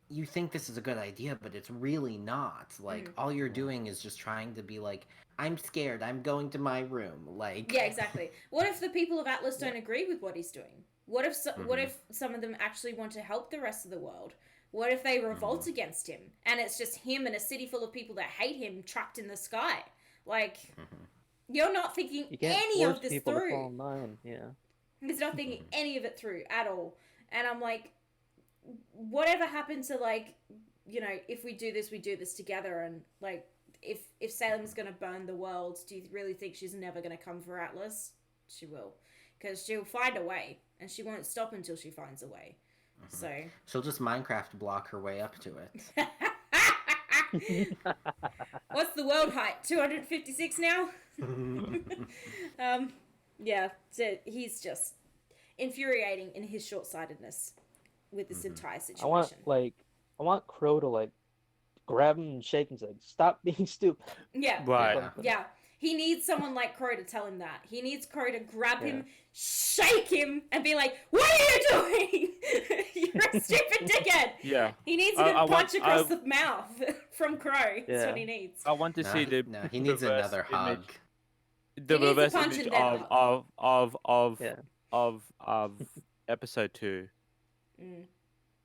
you think this is a good idea, but it's really not. Like, all you're doing is just trying to be like, I'm scared, I'm going to my room. Like, yeah, exactly. What if the people of Atlas don't agree with what he's doing? What if what if some of them actually want to help the rest of the world? What if they revolt against him and it's just him and a city full of people that hate him trapped in the sky? Like, you're not thinking any of this people through. To fall in line. Yeah. He's not thinking any of it through at all. And I'm like, whatever happened to, like, you know, if we do this together, and like, if Salem's gonna burn the world, do you really think she's never gonna come for Atlas? She will, because she'll find a way, and she won't stop until she finds a way. So she'll just Minecraft block her way up to it. What's the world height? 256 now? Yeah, so he's just infuriating in his short-sightedness with this entire situation. I want, like, I want Crow to like grab him and shake him, like, stop being stupid. Yeah. Right. Yeah. He needs someone like Crow to tell him that. He needs Crow to grab Yeah. him, shake him, and be like, "What are you doing? You're a stupid dickhead." Yeah. He needs a good punch across the mouth from Crow. That's Yeah. what he needs. I want to see the he needs reverse another image. hug. The He needs a reverse punch image and then Yeah. of episode 2.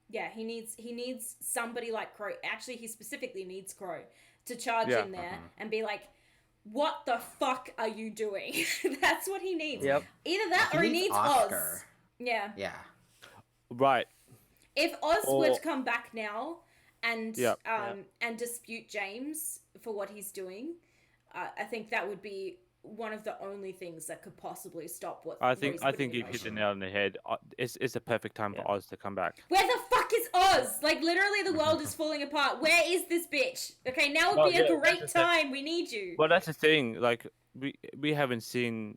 Yeah, he needs somebody like Crow. Actually, he specifically needs Crow to charge Yeah. in there and be like, "What the fuck are you doing?" That's what he needs. Yep. Either that or he needs Oscar. Oz. Yeah. Yeah. Right. If Oz were to come back now and Yep. and dispute James for what he's doing, I think that would be one of the only things that could possibly stop what I think you hit the nail on the head. It's a perfect time for Oz to come back. Where the fuck is Oz? Like, literally the world is falling apart. Where is this bitch? Okay, now would be a great time. We need you. Well, that's the thing. Like, we haven't seen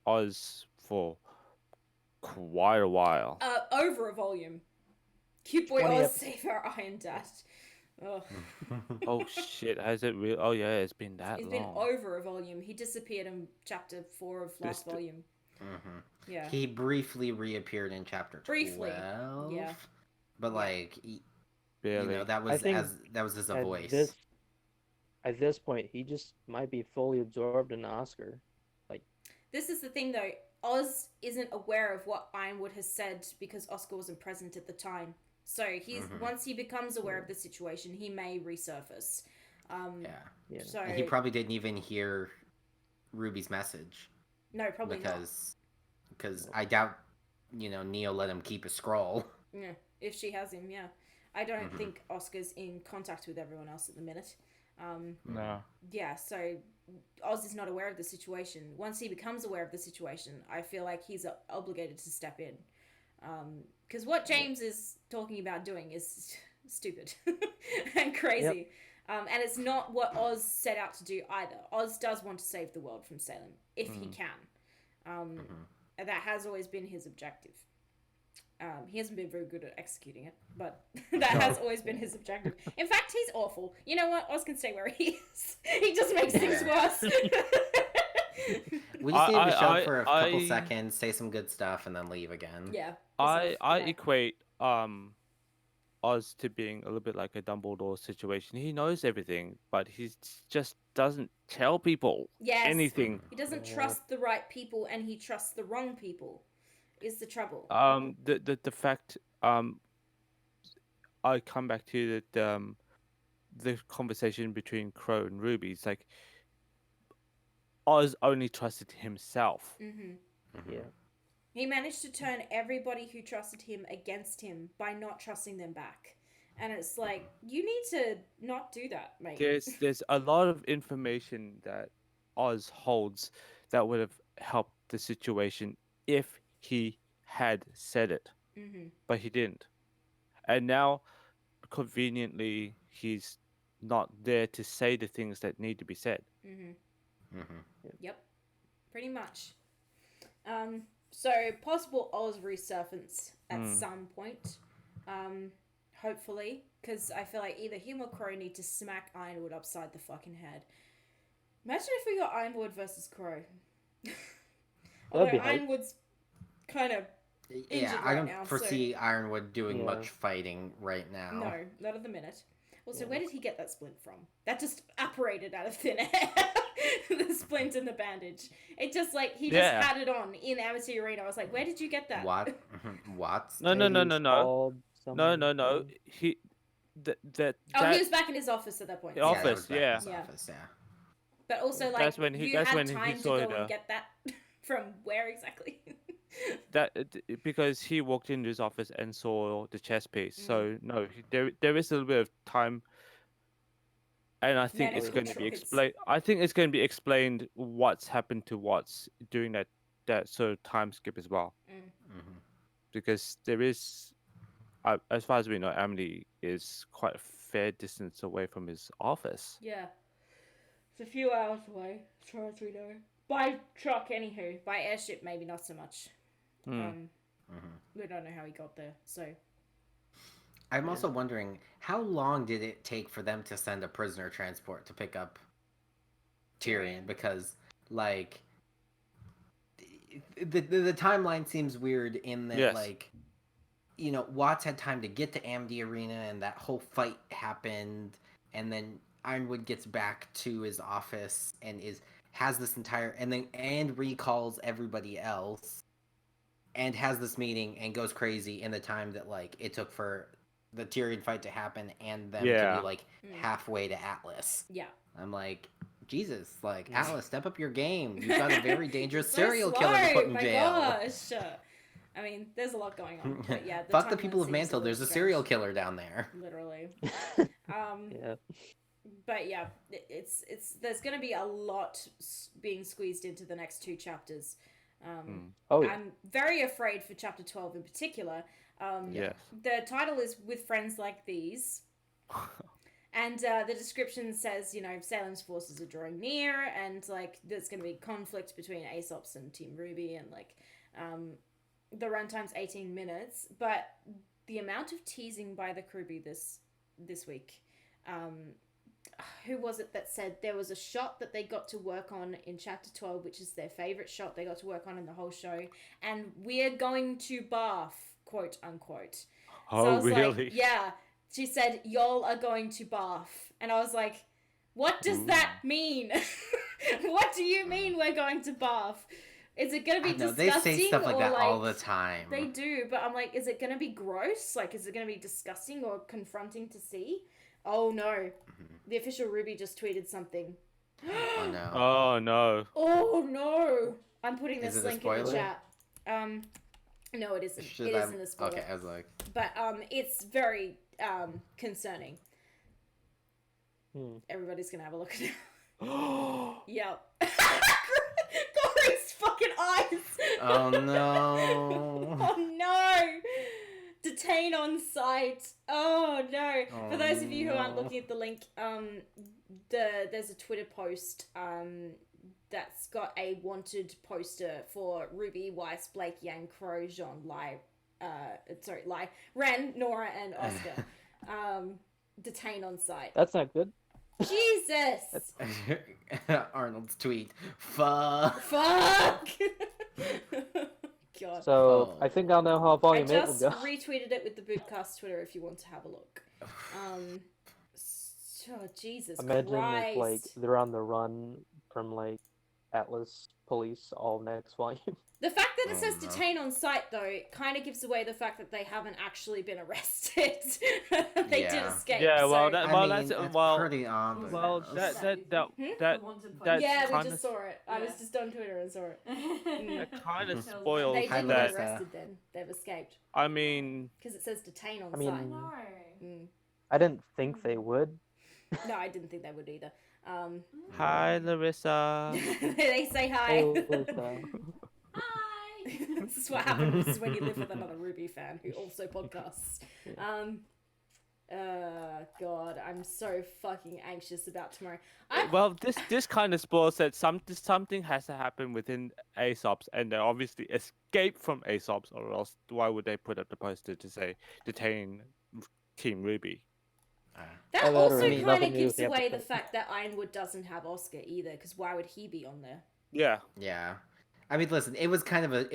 Oz for quite a while. Over a volume. Cute boy Oz, save our Iron Dad. Ugh. Oh shit! Has it really? Oh yeah, it's been that long. It's been over a volume. He disappeared in chapter 4 of last volume. Yeah. He briefly reappeared in chapter 12. Yeah. But like, barely. You know, that was as a voice. At this point, he just might be fully absorbed in Oscar. Like, this is the thing though. Oz isn't aware of what Ironwood has said because Oscar wasn't present at the time. So he's once he becomes aware of the situation, he may resurface. yeah. So And he probably didn't even hear Ruby's message. No, probably because I doubt, Neo let him keep a scroll. Yeah, if she has him, yeah. I don't think Oscar's in contact with everyone else at the minute. No. Yeah, so Oz is not aware of the situation. Once he becomes aware of the situation, I feel like he's obligated to step in. Because what James is talking about doing is stupid and crazy. Yep. And it's not what Oz set out to do either. Oz does want to save the world from Salem, if he can. And that has always been his objective. He hasn't been very good at executing it, but that has always been his objective. In fact, he's awful. You know what? Oz can stay where he is. He just makes things worse. We just need to show for a couple seconds, say some good stuff, and then leave again. Yeah. I equate Oz to being a little bit like a Dumbledore situation. He knows everything, but he just doesn't tell people anything. He doesn't trust the right people, and he trusts the wrong people. Is the trouble. The fact I come back to the conversation between Crow and Ruby. It's like Oz only trusted himself. Yeah. He managed to turn everybody who trusted him against him by not trusting them back. And it's like, you need to not do that, mate. There's a lot of information that Oz holds that would have helped the situation if he had said it. But he didn't. And now, conveniently, he's not there to say the things that need to be said. Yep. Pretty much. So, possible Oz resurfacance at some point. Hopefully. Because I feel like either him or Crow need to smack Ironwood upside the fucking head. Imagine if we got Ironwood versus Crow. Although Ironwood's kind of injured I don't now, foresee Ironwood doing much fighting right now. No, not at the minute. Also, where did he get that splint from? That just apparated out of thin air. The splint and the bandage. It just he just had it on in Amateur Arena. I was like, where did you get that? What? No. He he was back in his office at that point. The office, yeah. But also, that's when he had time to go and get that from where exactly? Because he walked into his office and saw the chess piece. So no, there is a little bit of time, and I think it's going to be explained. I think it's going to be explained what's happened to Watts during that sort of time skip as well, because there is, as far as we know, Emily is quite a fair distance away from his office. Yeah, it's a few hours away, as far as we know. By truck, anywho. By airship, maybe not so much. We don't know how he got there, so. I'm also wondering, how long did it take for them to send a prisoner transport to pick up Tyrion? Because, like, the timeline seems weird in that, like, you know, Watts had time to get to Amity Arena and that whole fight happened, and then Ironwood gets back to his office and has this entire and recalls everybody else and has this meeting and goes crazy in the time that, like, it took for the Tyrion fight to happen and them to be, like, halfway to Atlas. Yeah. I'm like, Jesus, like, Atlas, step up your game. You've got a very dangerous serial killer to put in jail. Gosh. I mean, there's a lot going on. But yeah, fuck the people of Mantle. There's a serial killer down there. Literally. Yeah. But yeah, it's there's going to be a lot being squeezed into the next 2 chapters. I'm very afraid for chapter 12 in particular. The title is With Friends Like These. And the description says, you know, Salem's forces are drawing near, and, like, there's going to be conflict between Aesop's and Team Ruby, and, like, the runtime's 18 minutes. But the amount of teasing by the Kruby this week, who was it that said there was a shot that they got to work on in chapter 12, which is their favorite shot they got to work on in the whole show, and we're going to Bath, quote unquote. Oh, so I was really? Like, yeah. She said, y'all are going to Bath. And I was like, what does that mean? What do you mean we're going to Bath? Is it going to be disgusting? They say stuff like that all the time. They do, but I'm like, is it going to be gross? Like, is it going to be disgusting or confronting to see? Oh, no. The official Ruby just tweeted something. Oh, no. Oh, no. Oh, no. I'm putting this link in the chat. No, it isn't. It isn't a spoiler. Okay, I was like... But, it's very... concerning. Everybody's gonna have a look at it. Yep. Cory's fucking eyes. Oh no. Oh no. Detain on site. Oh no. For those of you who aren't looking at the link, there's a Twitter post that's got a wanted poster for Ruby, Weiss, Blake, Yang, Crow, Jean, Lai, Ren, Nora, and Oscar. Detain on site. That's not good. Jesus! Arnold's tweet. Fuck! God. So, I think I'll know how Volume 8 will I just go. retweeted it with the Boopcast Twitter if you want to have a look. Oh, Jesus Imagine Christ. if, like, they're on the run from, like, Atlas police all next volume. The fact that it says detain on site, though, kind of gives away the fact that they haven't actually been arrested. They did escape. Yeah, well, so... that's pretty obvious. Well, that yeah, we kinda, just saw it. I was just on Twitter and saw it. That kind of spoils They didn't that. get arrested then. They've escaped. I mean, because it says detain on I mean, site. No. I didn't think they would. No, I didn't think they would either. Hi, Larissa. They say hi. Hey, Larissa. Hi. This is what happens when you live with another Ruby fan who also podcasts. God, I'm so fucking anxious about tomorrow. Well, this kind of spoils that something has to happen within Aesop's, and they obviously escape from Aesop's, or else why would they put up the poster to say detain Team Ruby? That also kind of gives away the fact that Ironwood doesn't have Oscar either, because why would he be on there? Yeah. Yeah. I mean, listen, it was kind of a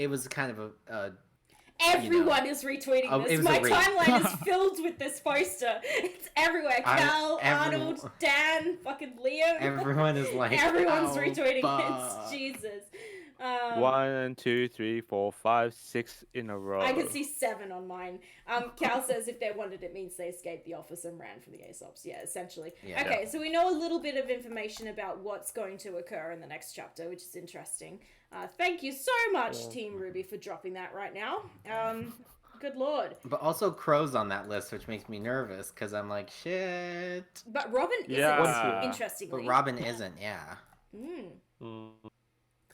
everyone is retweeting this. My timeline is filled with this poster. It's everywhere. Cal, Arnold, Dan, fucking Liam. Everyone is like, everyone's retweeting it. Jesus. 1, 2, 3, 4, 5, 6 in a row. I can see 7 on mine. Cal says if they wanted, it means they escaped the office and ran from the Aesops. Yeah, essentially. Yeah. Okay, so we know a little bit of information about what's going to occur in the next chapter, which is interesting. Thank you so much, Team Ruby, for dropping that right now. Good lord. But also Crow's on that list, which makes me nervous, because I'm like, shit. But Robin isn't, interestingly. But Robin isn't, yeah.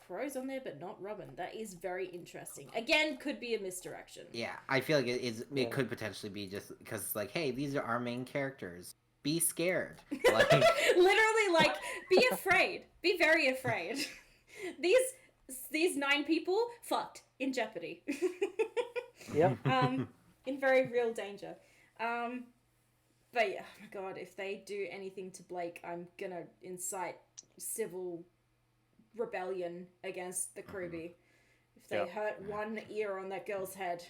Crow's on there, but not Robin. That is very interesting. Again, could be a misdirection. Yeah, I feel like it could potentially be just because, like, hey, these are our main characters. Be scared. Like... Literally, like, be afraid. Be very afraid. These 9 people, fucked. In jeopardy. Yep. In very real danger. But yeah, oh my god, if they do anything to Blake, I'm gonna incite civil rebellion against the Kruby. If they hurt one ear on that girl's head.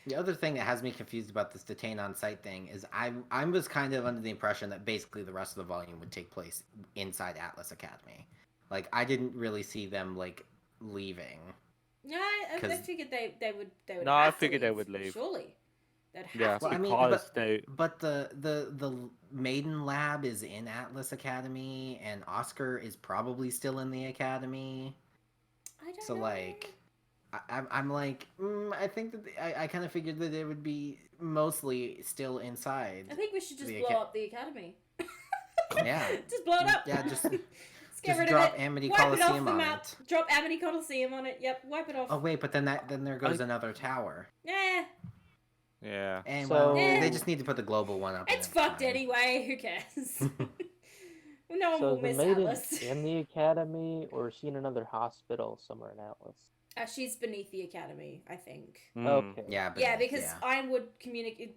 The other thing that has me confused about this detain on site thing is I was kind of under the impression that basically the rest of the volume would take place inside Atlas Academy. Like, I didn't really see them, like, leaving. Yeah, I figured they would No, have I to figured leave. they would leave. Surely. They'd have Yeah, to. Well, I mean, because but the maiden lab is in Atlas Academy, and Oscar is probably still in the academy. I don't So, know. like, I'm like, I think that I kind of figured that it would be mostly still inside. I think we should just blow up the academy. Yeah. Just blow it up. Yeah, just get rid drop of it. Amity Wipe it off Coliseum the on map. it. Drop Amity Coliseum on it. Yep, wipe it off. Oh wait, but then there goes another tower. Yeah. Yeah. And So- they just need to put the global one up. It's fucked anyway. Who cares? No one So will the miss maiden Atlas. in the academy, or is she in another hospital somewhere in Atlas? She's beneath the academy, I think. Okay. Yeah, but Yeah, because Ironwood communicated.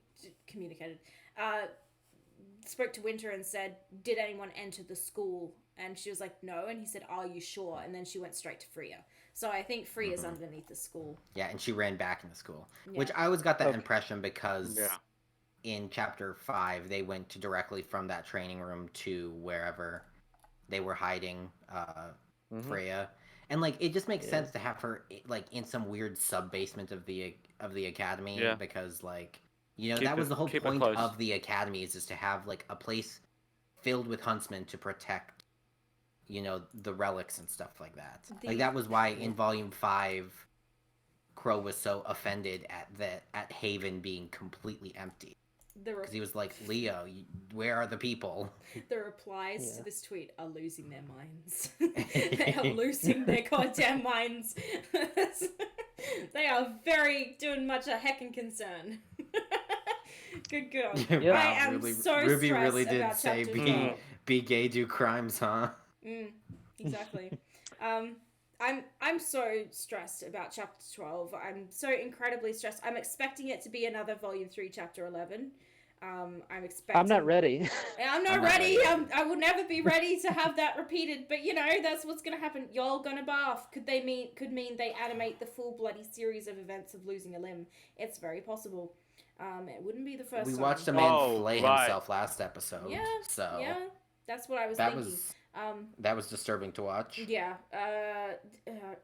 Spoke to Winter and said, "Did anyone enter the school?" And she was like, "No." And he said, "Are you sure?" And then she went straight to Freya. So I think Freya's underneath the school. Yeah, and she ran back into school, Yeah. which I always got that impression because Yeah. in chapter 5 they went directly from that training room to wherever they were hiding Freya, and like it just makes sense to have her like in some weird sub basement of the academy because like that was the whole point of the academy is just to have like a place filled with huntsmen to protect the relics and stuff like that. Like that was why in volume 5 Crow was so offended at Haven being completely empty. Because he was like, Leo, where are the people? The replies to this tweet are losing their minds. They are losing their goddamn minds. They are doing much a heckin' concern. Good girl. Yeah. I am Ruby stressed really did about say chapter 12. be gay, do crimes, huh? Exactly. I'm so stressed about chapter 12. I'm so incredibly stressed. I'm expecting it to be another volume 3 chapter 11. I'm not ready. I'm not ready. I will never be ready to have that repeated. But that's what's gonna happen. Y'all gonna bath. Could mean they animate the full bloody series of events of losing a limb. It's very possible. It wouldn't be the first time. We watched a man flay himself last episode. Yeah. So yeah, that's what I was thinking. That was disturbing to watch. Yeah.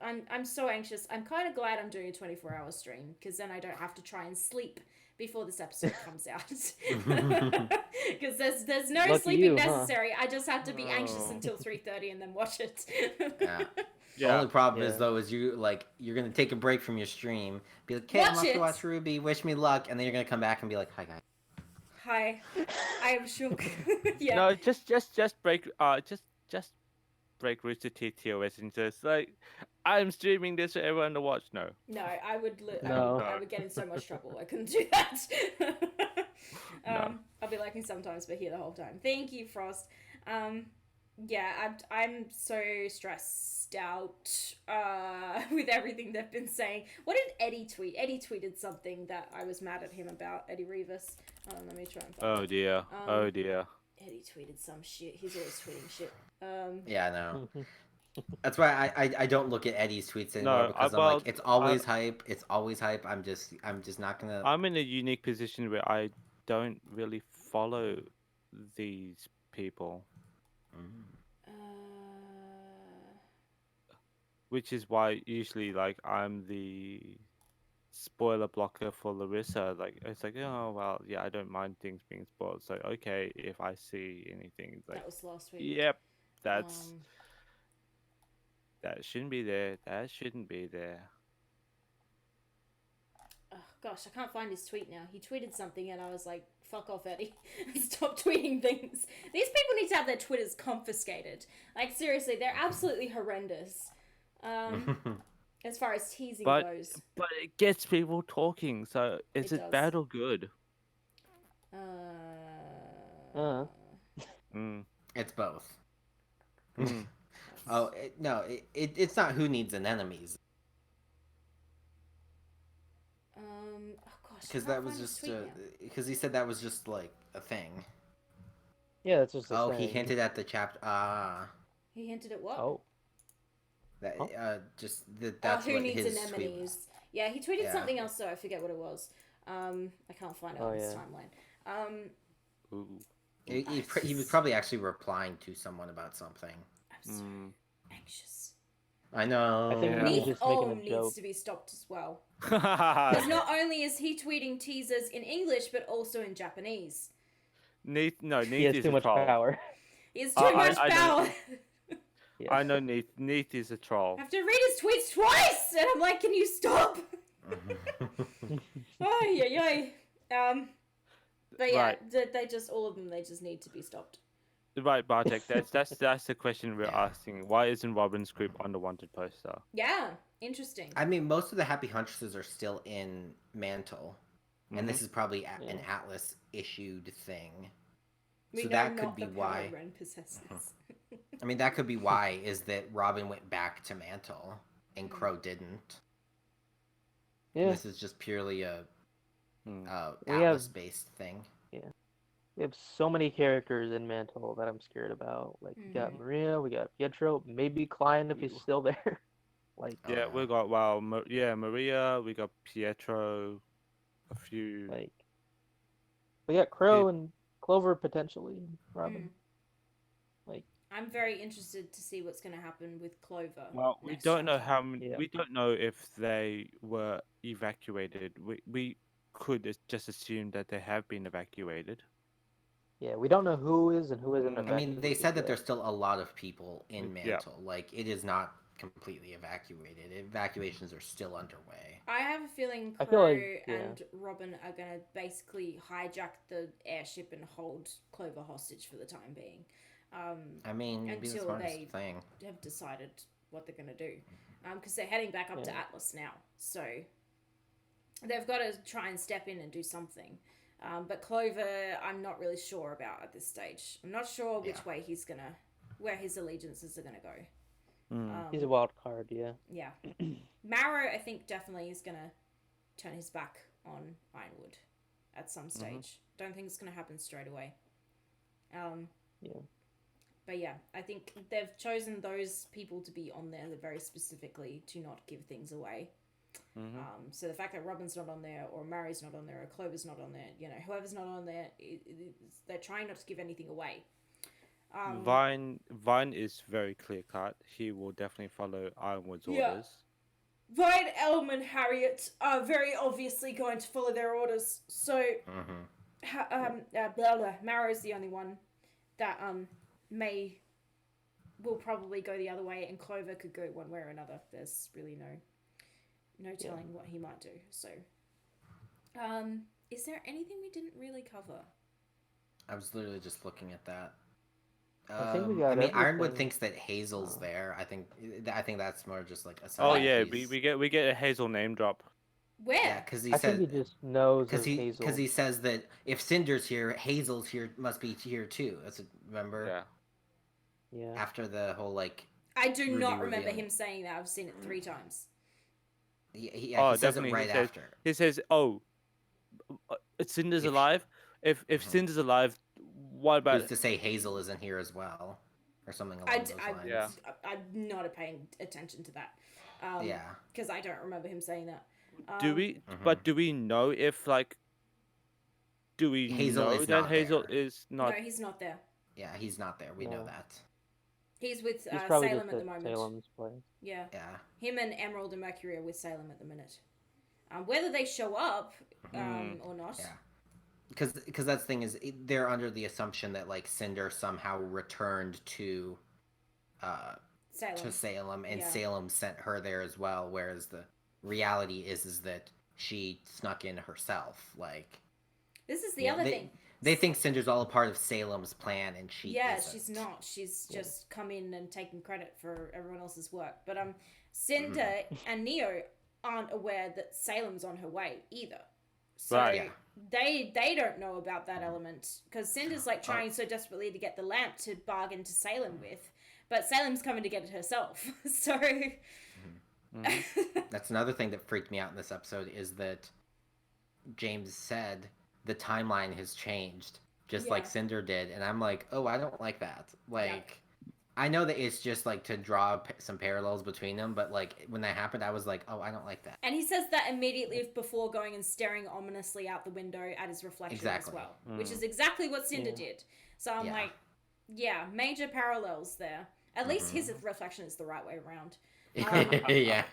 I'm so anxious. I'm kind of glad I'm doing a 24-hour stream because then I don't have to try and sleep before this episode comes out. Because there's no Lucky sleeping you, huh? necessary. I just have to be anxious until 3:30 and then watch it. Yeah. The only problem is though is you're gonna take a break from your stream, be like, "Okay, I'm off to watch Ruby. Wish me luck," and then you're gonna come back and be like, "Hi guys." Hi, I am shook. Yeah. No, just break just break Rooster Teeth TOS and just like, I'm streaming this for everyone to watch. No. No, I would No. I would get in so much trouble. I couldn't do that. No. I'll be liking sometimes, but here the whole time. Thank you, Frost. Yeah, I'm so stressed out with everything they've been saying. What did Eddie tweet? Eddie tweeted something that I was mad at him about. Eddie Rivas. Let me try and find Oh it. dear. Oh dear. Eddie tweeted some shit. He's always tweeting shit. Yeah, I know. That's why I don't look at Eddie's tweets anymore because I'm like, it's always hype. It's always hype. I'm just not gonna. I'm in a unique position where I don't really follow these people. Which is why usually like I'm the spoiler blocker for Larissa. Like it's like, oh well, yeah, I don't mind things being spoiled. So okay, if I see anything, it's like that was last week. yep, that's that shouldn't be there. That shouldn't be there. Oh, gosh, I can't find his tweet now. He tweeted something and I was like, fuck off, Eddie. Stop tweeting things. These people need to have their Twitters confiscated. Like, seriously, they're absolutely horrendous. As far as teasing goes. But it gets people talking, so is it does. bad or good? It's both. Oh, it's not who needs an enemies. Oh gosh, Because that was just because he said that was just like a thing. Yeah, that's just a Oh, thing. he hinted at the chapter. He hinted at what? Oh. That just that. Oh, That's who what needs his anemones? tweet was. Yeah, he tweeted Yeah. something else though. I forget what it was. I can't find it on his timeline. Ooh. He was probably actually replying to someone about something. I'm so anxious. I know. I think he was just making a joke. Needs to be stopped as well. Because not only is he tweeting teasers in English, but also in Japanese. Neith He has is too a much troll. power. He has too much power. Yeah. I know Neith. Neith is a troll. I have to read his tweets twice, and I'm like, can you stop? Oh, yeah. But yeah, they just all of them. They just need to be stopped. Right, Bartek. That's the question we're asking. Why isn't Robin's group on the wanted poster? Yeah, interesting. I mean, most of the Happy Huntresses are still in Mantle, and this is probably an Atlas issued thing. We so know that not could be the why. power Ren possesses. I mean, that could be why is that Robin went back to Mantle and Crow didn't. Yeah. This is just purely a Atlas-based thing. Yeah. We have so many characters in Mantle that I'm scared about. Like, we got Maria, we got Pietro, maybe Klein if he's still there. Like, yeah, we got Maria, we got Pietro, a few. Like, we got Crow and Clover potentially, Robin. Like, I'm very interested to see what's going to happen with Clover. Well, we don't know how many. Yeah. We don't know if they were evacuated. We could just assume that they have been evacuated. Yeah, we don't know who is and who isn't evacuated. I mean, they said that there's still a lot of people in Mantle. Yeah. Like, it is not completely evacuated. Evacuations are still underway. I have a feeling Crow and Robin are going to basically hijack the airship and hold Clover hostage for the time being. I mean, until they have decided what they're going to do. Because they're heading back up to Atlas now. So they've got to try and step in and do something. But Clover, I'm not really sure about at this stage. I'm not sure which way he's going to... where his allegiances are going to go. He's a wild card, yeah. Yeah. Marrow, I think, definitely is going to turn his back on Ironwood at some stage. Don't think it's going to happen straight away. Yeah. But yeah, I think they've chosen those people to be on there very specifically to not give things away. So the fact that Robin's not on there, or Mary's not on there, or Clover's not on there, you know, whoever's not on there, they're trying not to give anything away. Vine is very clear cut. He will definitely follow Ironwood's orders. Vine, Elm, and Harriet are very obviously going to follow their orders. So, Marrow's the only one that will probably go the other way, and Clover could go one way or another. There's really no telling what he might do. So, is there anything we didn't really cover? I was literally just looking at that. I think we got everything. Ironwood thinks that Hazel's there. I think that's more just like a side. Oh yeah, we get a Hazel name drop. Where? Yeah, because he I think he just knows Hazel. Because he says that if Cinder's here, Hazel's here, must be here too. Remember? Yeah. After the whole like. I do not remember him saying that. I've seen it 3 times. He says it right after. He says, "Oh, Cinder's alive. If Cinder's alive, what about?" To say Hazel isn't here as well, or something along those lines. Yeah. I'm not paying attention to that. Because I don't remember him saying that. Do we? But do we know if like? Do we know that Hazel is not? No, he's not there. Yeah, he's not there. We know that. He's with he's Salem at the moment. Salem's place. Yeah. Him and Emerald and Mercury are with Salem at the minute. Whether they show up or not. Yeah. Because that thing is, they're under the assumption that like Cinder somehow returned to Salem, and Salem sent her there as well. Whereas the reality is that she snuck in herself. Like, this is the other thing. They think Cinder's all a part of Salem's plan, and she isn't. She's not. She's just come in and taken credit for everyone else's work. But Cinder and Neo aren't aware that Salem's on her way either. So they don't know about that element, because Cinder's like trying so desperately to get the lamp to bargain to Salem with, but Salem's coming to get it herself. So that's another thing that freaked me out in this episode is that James said, the timeline has changed, just like Cinder did, and I'm like, oh, I don't like that. Like, I know that it's just like to draw some parallels between them, but like when that happened, I was like, oh, I don't like that. And he says that immediately before going and staring ominously out the window at his reflection as well, which is exactly what Cinder did. So I'm like, yeah, major parallels there. At least his reflection is the right way around. Yeah.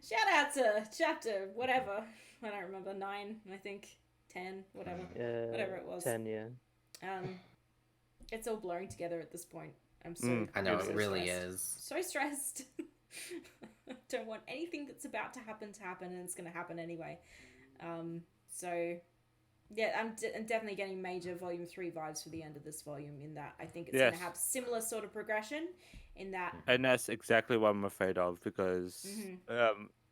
Shout out to chapter whatever. I don't remember, 9, I think, 10, whatever. Whatever it was. 10, yeah. It's all blurring together at this point. I'm so I know, so it really stressed. is. So stressed. Don't want anything that's about to happen, and it's going to happen anyway. So, yeah, I'm definitely getting major Volume 3 vibes for the end of this volume, in that I think it's going to have similar sort of progression in that. And that's exactly what I'm afraid of, because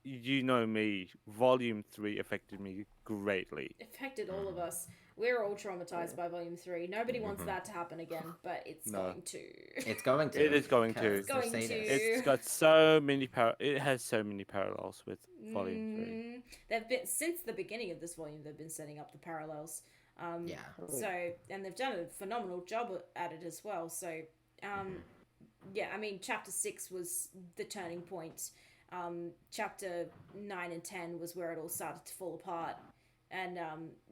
you know me, Volume 3 affected me greatly. Affected all of us. We're all traumatized by Volume 3. Nobody wants that to happen again, but it's going to. It's going to. It is going to. It's going to. It's got so many it has so many parallels with Volume 3. They've been, since the beginning of this volume, they've been setting up the parallels. So, and they've done a phenomenal job at it as well. So, yeah, I mean, Chapter 6 was the turning point. Chapter 9 and 10 was where it all started to fall apart. And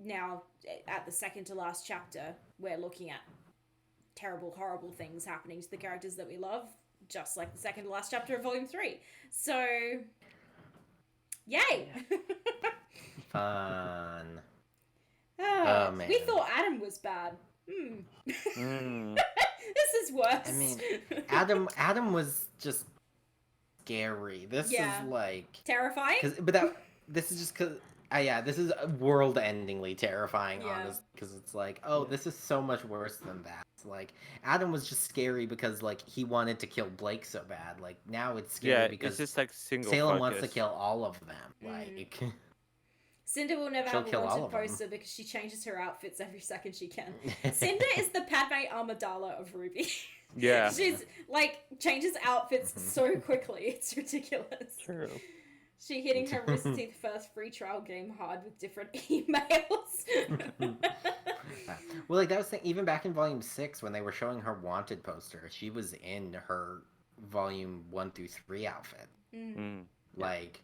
now, at the second to last chapter, we're looking at terrible, horrible things happening to the characters that we love, just like the second to last chapter of Volume 3. So, yay! Fun. Oh, man. We thought Adam was bad. This is worse. I mean, Adam was just scary. This is like terrifying. This is just because. This is world-endingly terrifying, honestly, because it's like, oh, this is so much worse than that. Like, Adam was just scary because, like, he wanted to kill Blake so bad. Like, now it's scary because it's just, like, Salem wants to kill all of them. Like, Cinder will never have a wanted poster because she changes her outfits every second she can. Cinder is the Padme Amidala of Ruby. Yeah. She's, like, changes outfits so quickly. It's ridiculous. True. She hitting her Rooster Teeth first free trial game hard with different emails. Well, like, that was the thing, even back in Volume 6, when they were showing her wanted poster, she was in her Volume 1 through 3 outfit. Like,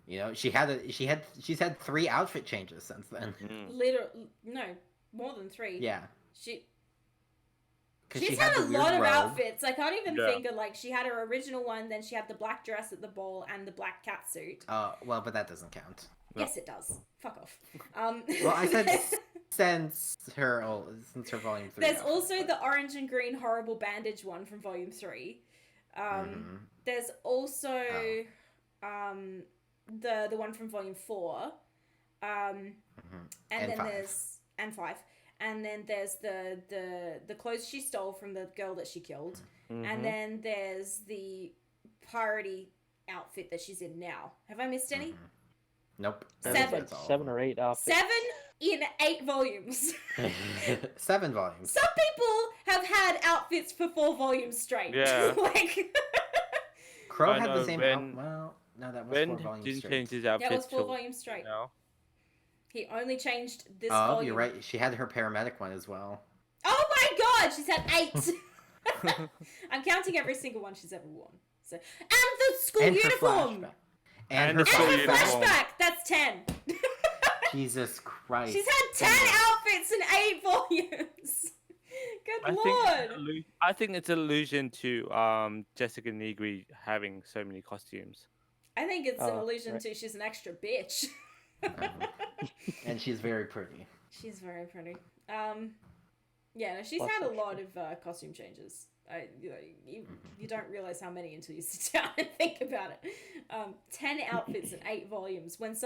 you know, she's had 3 outfit changes since then. No, more than 3. Yeah. She's had a lot of outfits. I can't even think of, like, she had her original one, then she had the black dress at the ball and the black cat suit. Well, but that doesn't count. Yes, it does. Fuck off. Well, I said since her Volume 3. There's also the orange and green horrible bandage one from Volume 3. There's also the one from Volume 4. And then 5. there's... And 5. And then there's the clothes she stole from the girl that she killed. And then there's the parody outfit that she's in now. Have I missed any? Nope. 7 or 8 outfits. 7 in 8 volumes. 7 volumes. Some people have had outfits for 4 volumes straight. Yeah. Like... Crow had the same... Well, no, that was 4 volumes didn't straight. Change his outfit. That was 4 volumes straight. No. He only changed this volume. Oh, you're right. She had her paramedic one as well. Oh my god! She's had 8! I'm counting every single one she's ever worn. So, and the school uniform! And her flashback! That's 10. Jesus Christ. She's had 10 outfits in 8 volumes! Good lord! I think it's an allusion to Jessica Negri having so many costumes. I think it's an allusion to she's an extra bitch. And she's very pretty. She's very pretty. Yeah, no, she's had a lot of costume changes. You don't realize how many until you sit down and think about it. 10 outfits in 8 volumes. When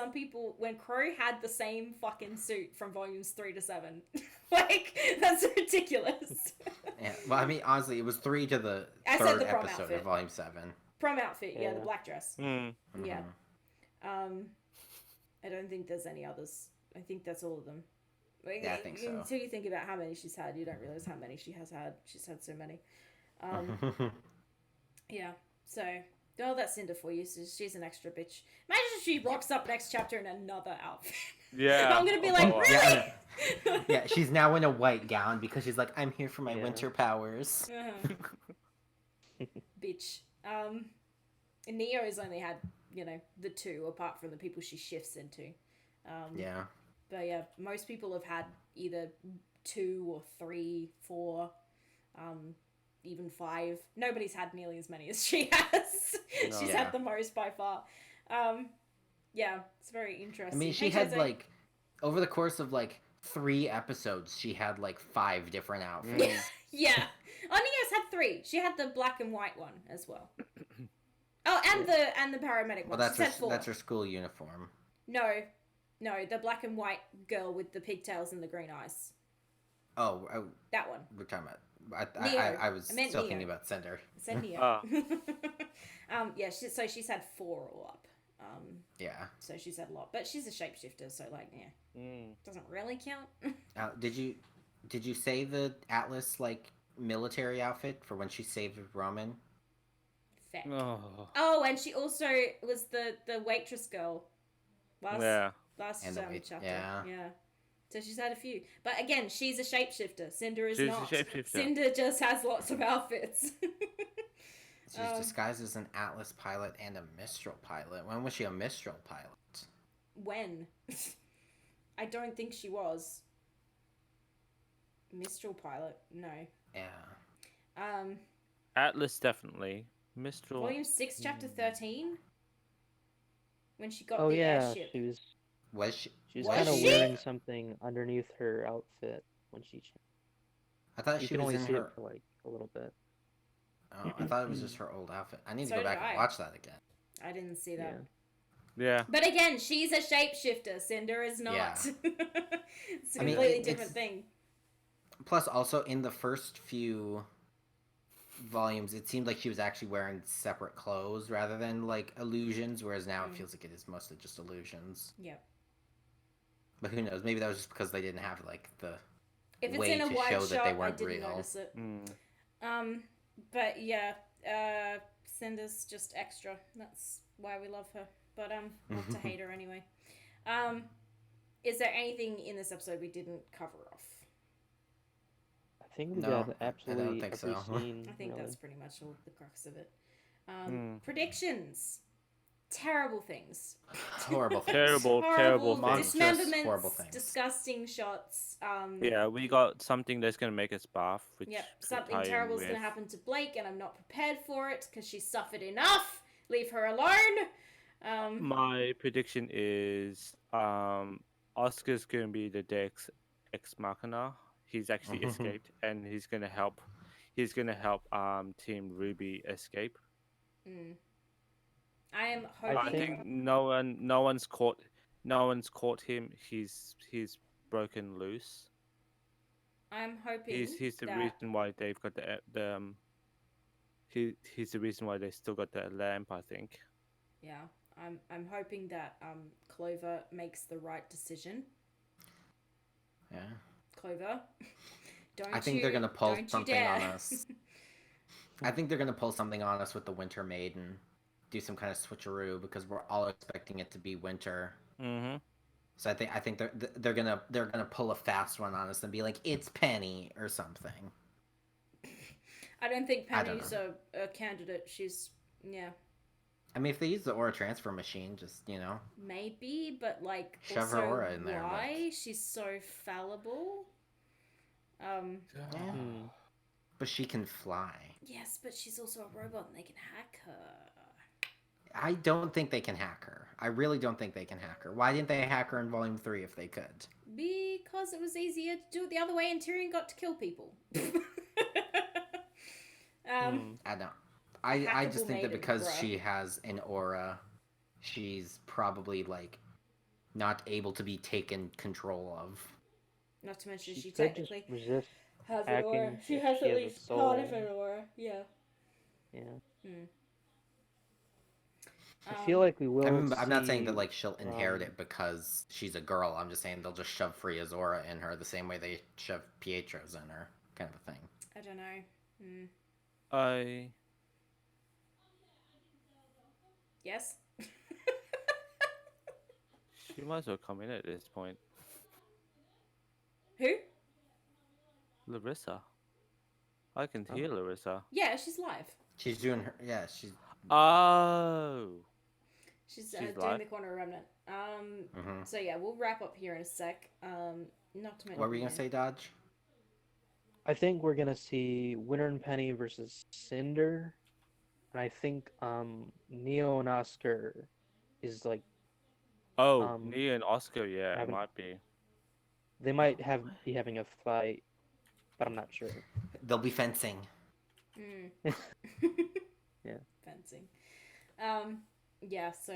Crow had the same fucking suit from volumes 3 to 7. Like, that's ridiculous. Yeah, well, I mean, honestly, it was 3 to the third episode of volume 7. Prom outfit, yeah, the black dress. Yeah. I don't think there's any others. I think that's all of them. Yeah, I think so. Until you think about how many she's had, you don't realize how many she has had. She's had so many. Yeah, so Oh, that's Cinder for you. So she's an extra bitch. Imagine if she rocks up next chapter in another outfit. Yeah. I'm gonna be like, really? Yeah. Yeah, she's now in a white gown because she's like, I'm here for my winter powers. Bitch. Neo's only had, the two, apart from the people she shifts into. Yeah. But yeah, most people have had either 2 or 3, 4, even 5. Nobody's had nearly as many as she has. No. She's had the most by far. Yeah, it's very interesting. I mean, she had like, over the course of like 3 episodes, she had like 5 different outfits. Yeah. Neo's had 3. She had the black and white one as well. Oh, and the paramedic one. Well, She said 4. that's her school uniform. No, the black and white girl with the pigtails and the green eyes. Oh, that one. We're talking about. I was still thinking about Cinder. Said Neo. Yeah. So she's had 4 all up. Yeah. So she's had a lot, but she's a shapeshifter, so like, doesn't really count. Did you say the Atlas like military outfit for when she saved Roman? Feck. Oh, and she also was the waitress girl. Last chapter. Yeah. So she's had a few. But again, she's a shapeshifter. Cinder is not. She's a shapeshifter. Cinder just has lots of outfits. She's disguised as an Atlas pilot and a Mistral pilot. When was she a Mistral pilot? When? I don't think she was. Mistral pilot? No. Yeah. Atlas definitely. Mistral. Volume 6, chapter 13? When she got the airship. She was kind of wearing something underneath her outfit when she changed. I thought she was only in see her... it for like a little bit. Oh, I thought it was just her old outfit. I need to go back and watch that again. I didn't see that. Yeah. But again, she's a shapeshifter. Cinder is not. Yeah. It's a completely different thing. Plus, also, in the first few volumes, it seemed like she was actually wearing separate clothes rather than, like, illusions, whereas now it feels like it is mostly just illusions. Yep. But who knows? Maybe that was just because they didn't have, like, the if way it's in a to wide show shot, that they weren't I didn't real. Notice it. But yeah, Cinder's just extra. That's why we love her. But love to hate her anyway. Is there anything in this episode we didn't cover off? I think we got absolutely every scene. I think that's pretty much all the crux of it. Predictions. Terrible things. Horrible things. Terrible things. Dismemberments, horrible things. Disgusting shots. Yeah, we got something that's going to make us bath. Yep, something terrible is going to happen to Blake, and I'm not prepared for it because she suffered enough. Leave her alone. My prediction is Oscar's going to be the Dex ex machina. He's actually escaped, and he's going to help. He's going to help Team Ruby escape. I am hoping. I think no one's caught him. He's broken loose. I'm hoping. He's the reason why they've got the he's the reason why they still got the lamp, I think. Yeah, I'm hoping that Clover makes the right decision. Yeah. Clover, I think they're gonna pull something on us. I think they're gonna pull something on us with the Winter Maiden. Do some kind of switcheroo because we're all expecting it to be winter. Mm-hmm. So I think they're gonna pull a fast one on us and be like, it's Penny or something. I don't think Penny's a candidate. She's I mean, if they use the aura transfer machine, just maybe, but like shove her aura in there. Why she's so fallible? But she can fly. Yes, but she's also a robot, and they can hack her. I don't think they can hack her. I really don't think they can hack her. Why didn't they hack her in Volume 3 if they could? Because it was easier to do it the other way, and Tyrion got to kill people. I don't. I just think that because she has an aura, she's probably like not able to be taken control of. Not to mention she technically resist has an aura. She has at least part of an aura. Yeah. Yeah. I feel like we will. I'm not saying that like she'll inherit it because she's a girl. I'm just saying they'll just shove Freya's aura in her the same way they shove Pietro's in her, kind of a thing. I don't know. Yes. She might as well come in at this point. Who? Larissa. I can hear Larissa. Yeah, she's live. She's doing her. Yeah, she's. Oh. She's She's doing live? the Corner Remnant. So yeah, we'll wrap up here in a sec. Not to mention. What were you gonna say, Dodge? I think we're gonna see Winter and Penny versus Cinder, and I think Neo and Oscar is like Oh, Nia and Oscar, yeah, it haven't- might be. they might be having a fight, but I'm not sure. They'll be fencing. Yeah. Fencing. Yeah, so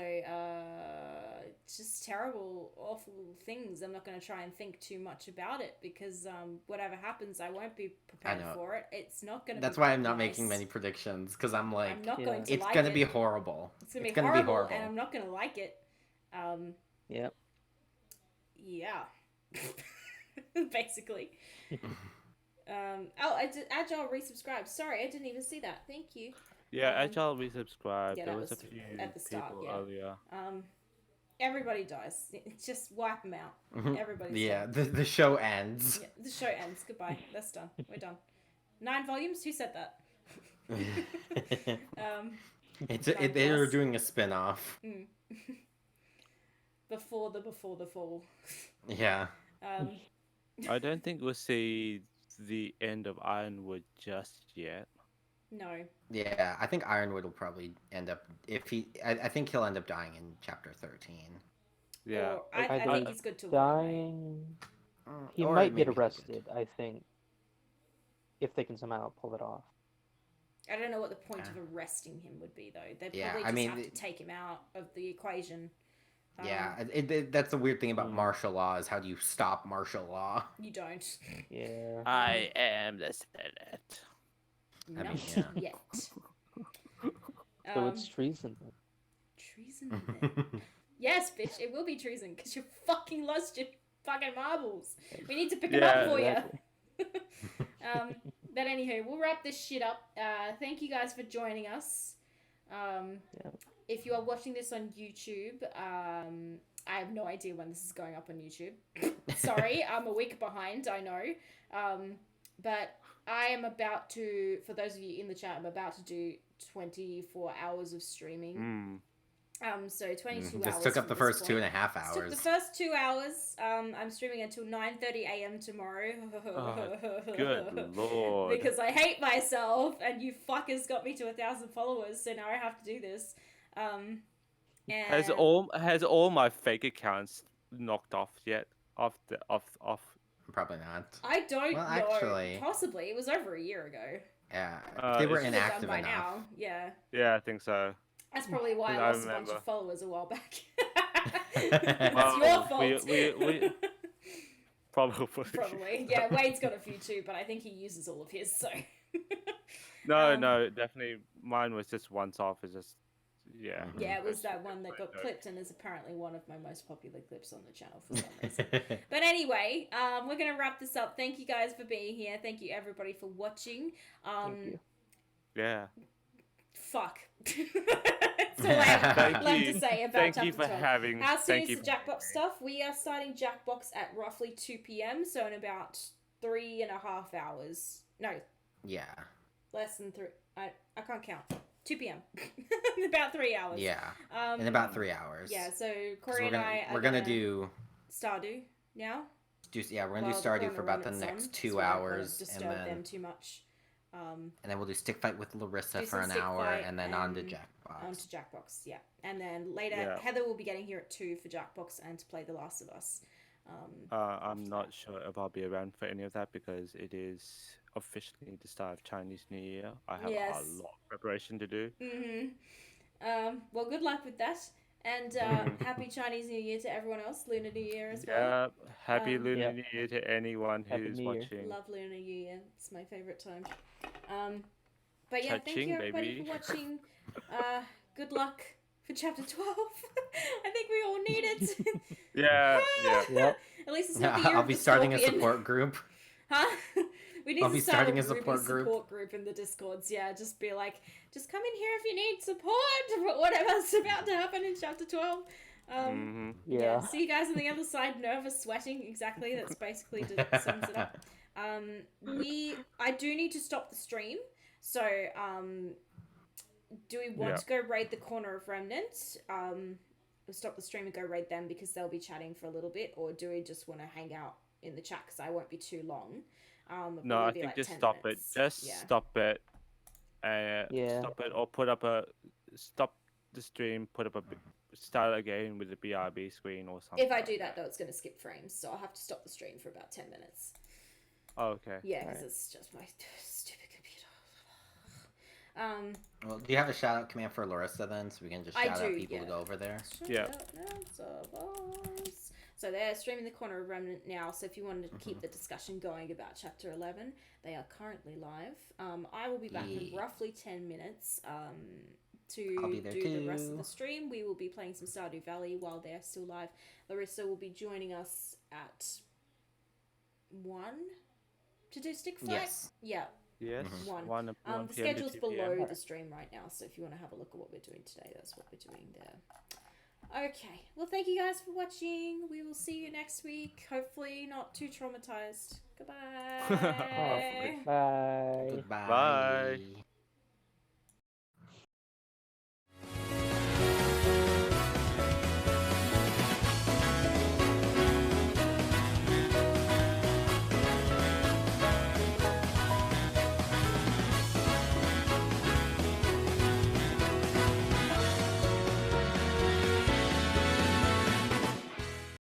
just terrible, awful things. I'm not going to try and think too much about it because whatever happens, I won't be prepared for it. It's not going to. That's why I'm not making many predictions because I'm like, I'm not going to it's like gonna it. be horrible. It's gonna be horrible, and I'm not going to like it. Yeah. Yeah. Basically. Agile resubscribed. Sorry, I didn't even see that. Thank you. Yeah, Agile resubscribed. Yeah, there that was a was few at the start, people yeah. earlier. Everybody dies. Just wipe them out. Everybody's yeah, dead. the show ends. Yeah, the show ends. Goodbye. That's done. We're done. 9 volumes? Who said that? They're doing a spin-off. Before the fall. Yeah. I don't think we'll see the end of Ironwood just yet. No. Yeah, I think Ironwood will probably end up I think he'll end up dying in chapter 13. Yeah. I think he's good to dying. He Or might get maybe arrested, I think, if they can somehow pull it off. I don't know what the point of arresting him would be, though. They probably have to take him out of the equation. Yeah, that's the weird thing about martial law is how do you stop martial law? You don't. Yeah. I am the Senate. Not yet. So it's treason. Treason then. Yes, bitch, it will be treason because you fucking lost your fucking marbles. We need to pick them up for you. But anywho, we'll wrap this shit up. Thank you guys for joining us. If you are watching this on YouTube, I have no idea when this is going up on YouTube. Sorry, I'm a week behind, I know. But I am about to, for those of you in the chat, I'm about to do 24 hours of streaming. So 22 hours. This took up the first 2.5 hours. Took the first 2 hours. I'm streaming until 9:30 a.m. tomorrow. Good lord. Because I hate myself, and you fuckers got me to 1,000 followers, so now I have to do this. And Has all my fake accounts knocked off yet? Off. Probably not. I don't know. Actually, possibly it was over a year ago. Yeah, they were inactive by enough. now. Yeah. Yeah, I think so. That's probably why I lost a bunch of followers a while back. It's your fault. We Probably. Yeah, Wade's got a few too, but I think he uses all of his, so. No, definitely. Mine was just once off. It's just, yeah. Yeah, it was that one that got clipped and is apparently one of my most popular clips on the channel for some reason. But anyway, we're going to wrap this up. Thank you guys for being here. Thank you everybody for watching. Thank you. Yeah. Fuck. That's all I have left to say about Thank chapter you for 12. having. How soon is the Jackbox stuff? We are starting Jackbox at roughly 2 p.m, so in about 3.5 hours. No. Yeah. Less than 3. I can't count. 2 p.m. In about 3 hours. Yeah. In about 3 hours. Yeah, so Cory and I we're gonna do Stardew now. We're gonna do Stardew for about the next 2 hours, disturb and then them too much. And then we'll do Stick Fight with Larissa for an hour, and then on to Jackbox. On to Jackbox, yeah. And then later, Heather will be getting here at 2 for Jackbox and to play The Last of Us. I'm not sure if I'll be around for any of that because it is officially the start of Chinese New Year. I have a lot of preparation to do. Well, good luck with that. And happy Chinese New Year to everyone else. Lunar New Year as well. Yeah, happy Lunar New Year to anyone who's watching. Love Lunar New Year. It's my favorite time. But yeah, thank you everybody for watching. Good luck for chapter 12. I think we all need it. Yeah. At least it's not the year I'll of be the starting scorpion. a support group. Huh? We need I'll to be start starting a a support group in the Discords. Yeah, just be like, just come in here if you need support. Whatever's about to happen in chapter 12. Yeah. See you guys on the other side, nervous, sweating. Exactly. That's basically sums it up. I do need to stop the stream. So, do we want to go raid the Corner of Remnant? We'll stop the stream and go raid them because they'll be chatting for a little bit, or do we just want to hang out in the chat because I won't be too long? No, I think like just 10 stop minutes. it. Just stop it. Stop it, or put up a stop the stream. Put up a start again with the BRB screen or something. If I do that though, it's going to skip frames, so I'll have to stop the stream for about 10 minutes. Oh, okay. Yeah, because it's just my stupid computer. Well, do you have a shout out command for Larissa then, so we can just shout out people to go over there? So they're streaming the Corner of Remnant now. So if you wanted to keep the discussion going about Chapter 11, they are currently live. I will be back in roughly 10 minutes to do the rest of the stream. We will be playing some Stardew Valley while they're still live. Larissa will be joining us at 1 to do Stick Fight. Yes. Yeah. Yes. 1. The schedule's below the stream right now, so if you want to have a look at what we're doing today, that's what we're doing there. Okay. Well, thank you guys for watching. We will see you next week. Hopefully not too traumatized. Goodbye. Bye. Goodbye. Bye.